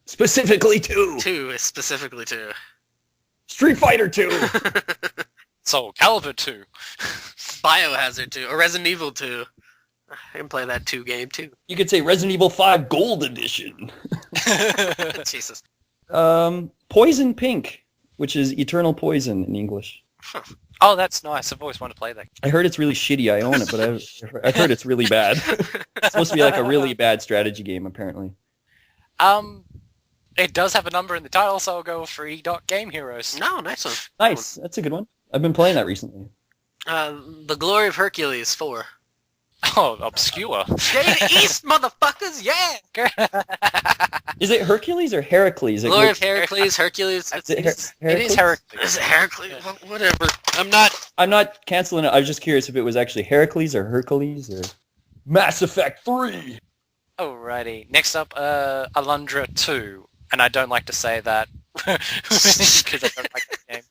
Specifically 2. 2 is specifically 2. Street Fighter 2. Soul Calibur 2. Biohazard 2, or Resident Evil 2. I can play that 2 game too. You could say Resident Evil 5 Gold Edition. Jesus. Poison Pink, which is Eternal Poison in English. Oh, that's nice. I've always wanted to play that. I heard it's really shitty. I own it, but I've heard it's really bad. It's supposed to be like a really bad strategy game, apparently. It does have a number in the title, so I'll go with 3.Game Heroes. No, nice one. Nice. That's a good one. I've been playing that recently. The Glory of Hercules 4. Oh, obscure. Jade East, motherfuckers, yeah! Is it Hercules or Heracles? Glory of Hercules, Hercules. Is it It is Heracles? Heracles. Is it Hercules? Whatever. I'm not canceling it. I was just curious if it was actually Heracles or Hercules or Mass Effect 3. Alrighty. Next up, Alundra 2. And I don't like to say that because I don't like the game.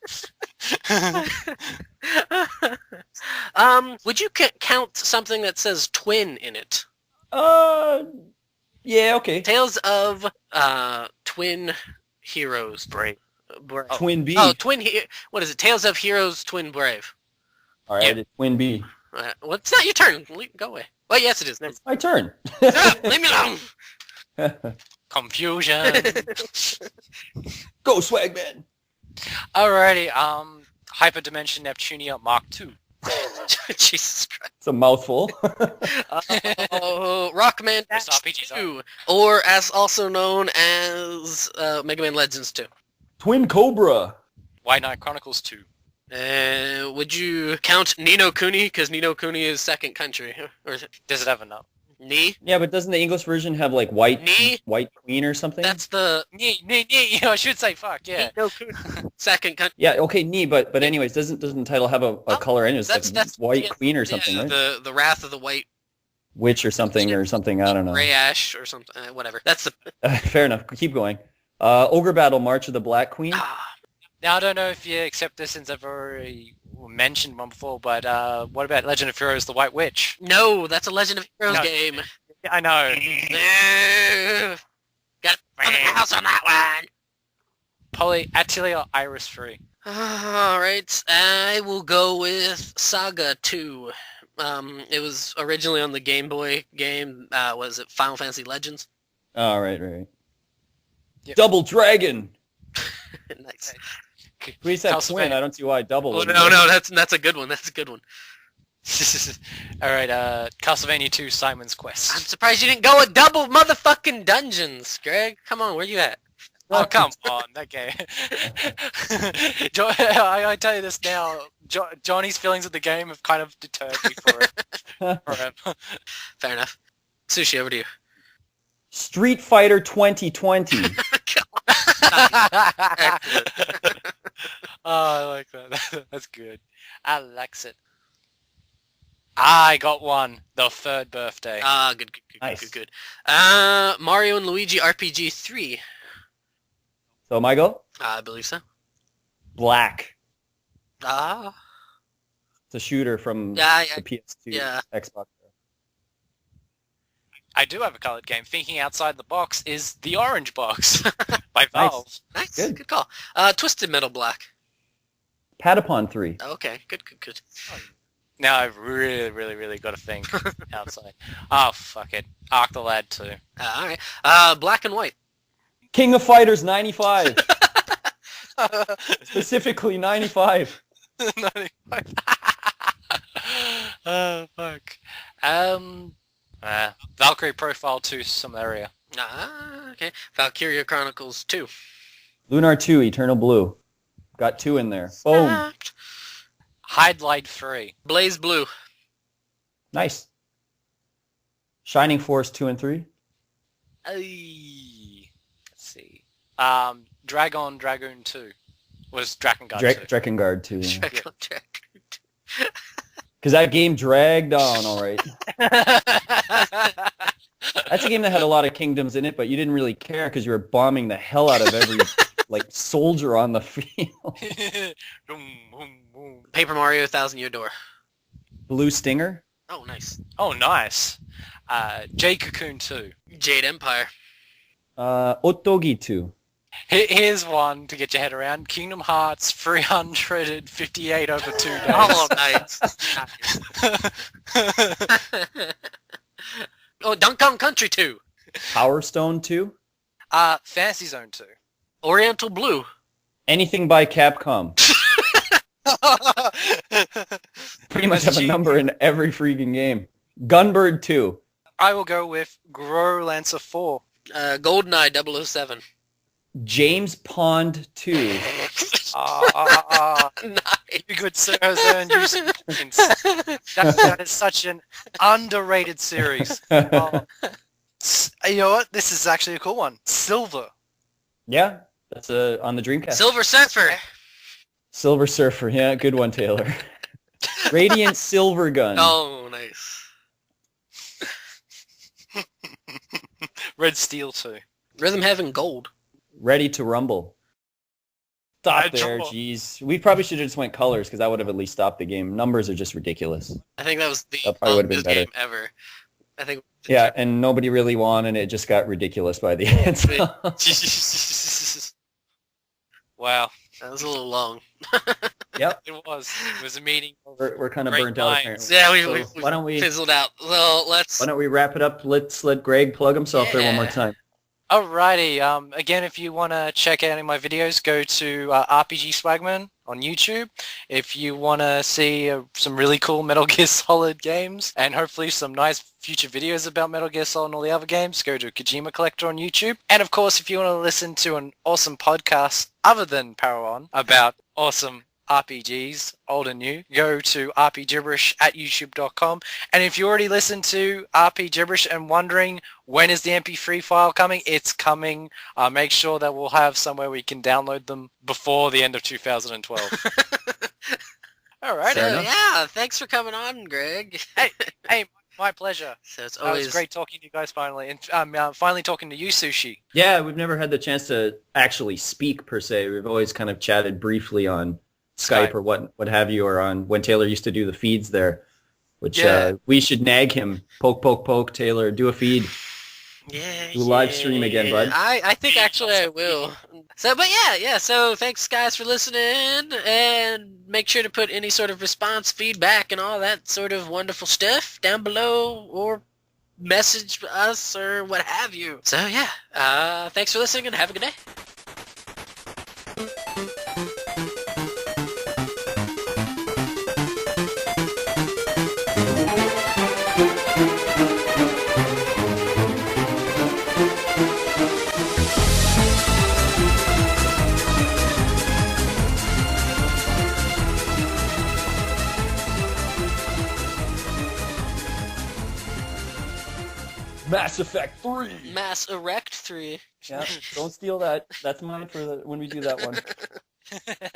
Would you count something that says twin in it? Yeah, okay. Tales of Twin Heroes Brave. Twin B. Oh, what is it? Tales of Heroes Twin Brave. All right, yeah. it's Twin B. Well, it's not your turn. Go away. Well, yes, it is. It's my turn. Stop! Leave me alone! Confusion. Go, Swagman. Alrighty. Hyperdimension Neptunia Mark II. Jesus Christ. It's a mouthful. Rockman Just Dash RPGs 2, or as also known as Mega Man Legends 2. Twin Cobra. White Knight Chronicles 2. Would you count Ni no Kuni? Because Ni no Kuni is second country. Or is it Does it have a no? Ni? Yeah, but doesn't the English version have like White Queen or something? That's the Nee. I should say fuck, yeah. Ni no Kuni. Second country. Yeah, okay, Ni, but anyways, doesn't the title have a color in it? It's like White yeah, Queen or something, right? The Wrath of the White Witch or something, I don't know. Gray Ash or something, whatever. That's the... Fair enough, keep going. Ogre Battle, March of the Black Queen. Now, I don't know if you accept this since I've already mentioned one before, but what about Legend of Heroes, the White Witch? No, that's a Legend of Heroes game. Yeah, I know. Got a house on that one. Atelier Iris 3. Alright, I will go with Saga 2. It was originally on the Game Boy game. Was it Final Fantasy Legends? Oh, right. Yep. Double Dragon. Nice. Please have twin. I don't see why double. Oh, no, that's a good one. That's a good one. Alright, Castlevania 2 Simon's Quest. I'm surprised you didn't go with double motherfucking dungeons, Greg. Come on, where you at? Oh, come on, that game. I tell you this now, Johnny's feelings of the game have kind of deterred me forever. Fair enough. Sushi, over to you. Street Fighter 2020. Oh, I like that. That's good. I likes it. I got one. The third birthday. Good. Nice. Good. Mario and Luigi RPG 3. So my go? I believe so. Black. Ah. It's a shooter from the PS2, Xbox. I do have a colored game. Thinking outside the box is The Orange Box by Valve. Nice. Good. Good call. Twisted Metal Black. Patapon 3. Okay. Good. Now I've really got to think outside. Oh, fuck it. Arc the Lad 2. Alright. Black and White. King of Fighters 95. Specifically 95. 95. Oh, fuck. Valkyrie Profile 2 Solaris. Okay. Valkyria Chronicles 2. Lunar 2, Eternal Blue. Got 2 in there. Boom. Snapped. Hide Light 3. Blaze Blue. Nice. Shining Force 2 and 3. Let's see. Dragoon 2. Was Drakengard 2. Drakengard 2. Yeah. Dragon. Because that game dragged on, all right. That's a game that had a lot of kingdoms in it, but you didn't really care because you were bombing the hell out of every soldier on the field. Boom, boom, boom. Paper Mario 1000 Year Door. Blue Stinger. Oh, nice. Oh, nice. Jade Cocoon 2. Jade Empire. Otogi 2. Here's one to get your head around. Kingdom Hearts 358 over 2 days. Oh, nice. Oh, Dunk Kong Country 2. Power Stone 2. Fantasy Zone 2. Oriental Blue. Anything by Capcom. Pretty much have a number in every freaking game. Gunbird 2. I will go with Grow Lancer 4. GoldenEye 007. James Pond 2. Nice. You good sir has earned you some points. That is such an underrated series. You know what? This is actually a cool one. Silver. Yeah, that's on the Dreamcast. Silver Surfer. Silver Surfer. Yeah, good one, Taylor. Radiant Silver Gun. Oh, nice. Red Steel 2. Rhythm Heaven Gold. Ready to Rumble. Stop there, jeez. We probably should have just went colors because that would have at least stopped the game. Numbers are just ridiculous. I think that was the That probably would've been better. game ever. I think. Yeah, and nobody really won, and it just got ridiculous by the end. Wow. That was a little long. Yep. It was. It was a meeting. We're kind of Great burnt out, minds. apparently. Yeah, we Why don't we fizzled out. Well, let's. Why don't we wrap it up? Let's let Greg plug himself there one more Yeah. time. Alrighty. Again, if you want to check out any of my videos, go to RPGswagman on YouTube. If you want to see some really cool Metal Gear Solid games and hopefully some nice future videos about Metal Gear Solid and all the other games, go to Kojima Collector on YouTube. And of course, if you want to listen to an awesome podcast other than Paragon about awesome RPGs, old and new, go to RPGibberish at youtube.com. And if you already listened to RPGibberish and wondering when is the MP3 file coming, it's coming. Make sure that we'll have somewhere we can download them before the end of 2012. All right. Fair enough. Yeah, thanks for coming on, Greg. Hey, my pleasure. So it's It was always great talking to you guys finally. And finally talking to you, Sushi. Yeah, we've never had the chance to actually speak per se. We've always kind of chatted briefly on Skype or what have you, or on when Taylor used to do the feeds there, which we should nag him. Poke, Taylor, do a feed. Yeah. Do a live stream again, bud. I think actually I will. So, but yeah. So thanks guys for listening, and make sure to put any sort of response, feedback, and all that sort of wonderful stuff down below, or message us or what have you. So yeah, thanks for listening and have a good day. Mass Effect 3. Mass Erect 3. Yeah, don't steal that. That's mine for when we do that one.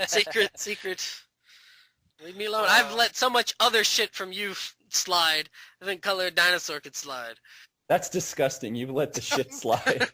Secret. Leave me alone. I've let so much other shit from you slide. I think Colored Dinosaur could slide. That's disgusting. You've let the shit slide.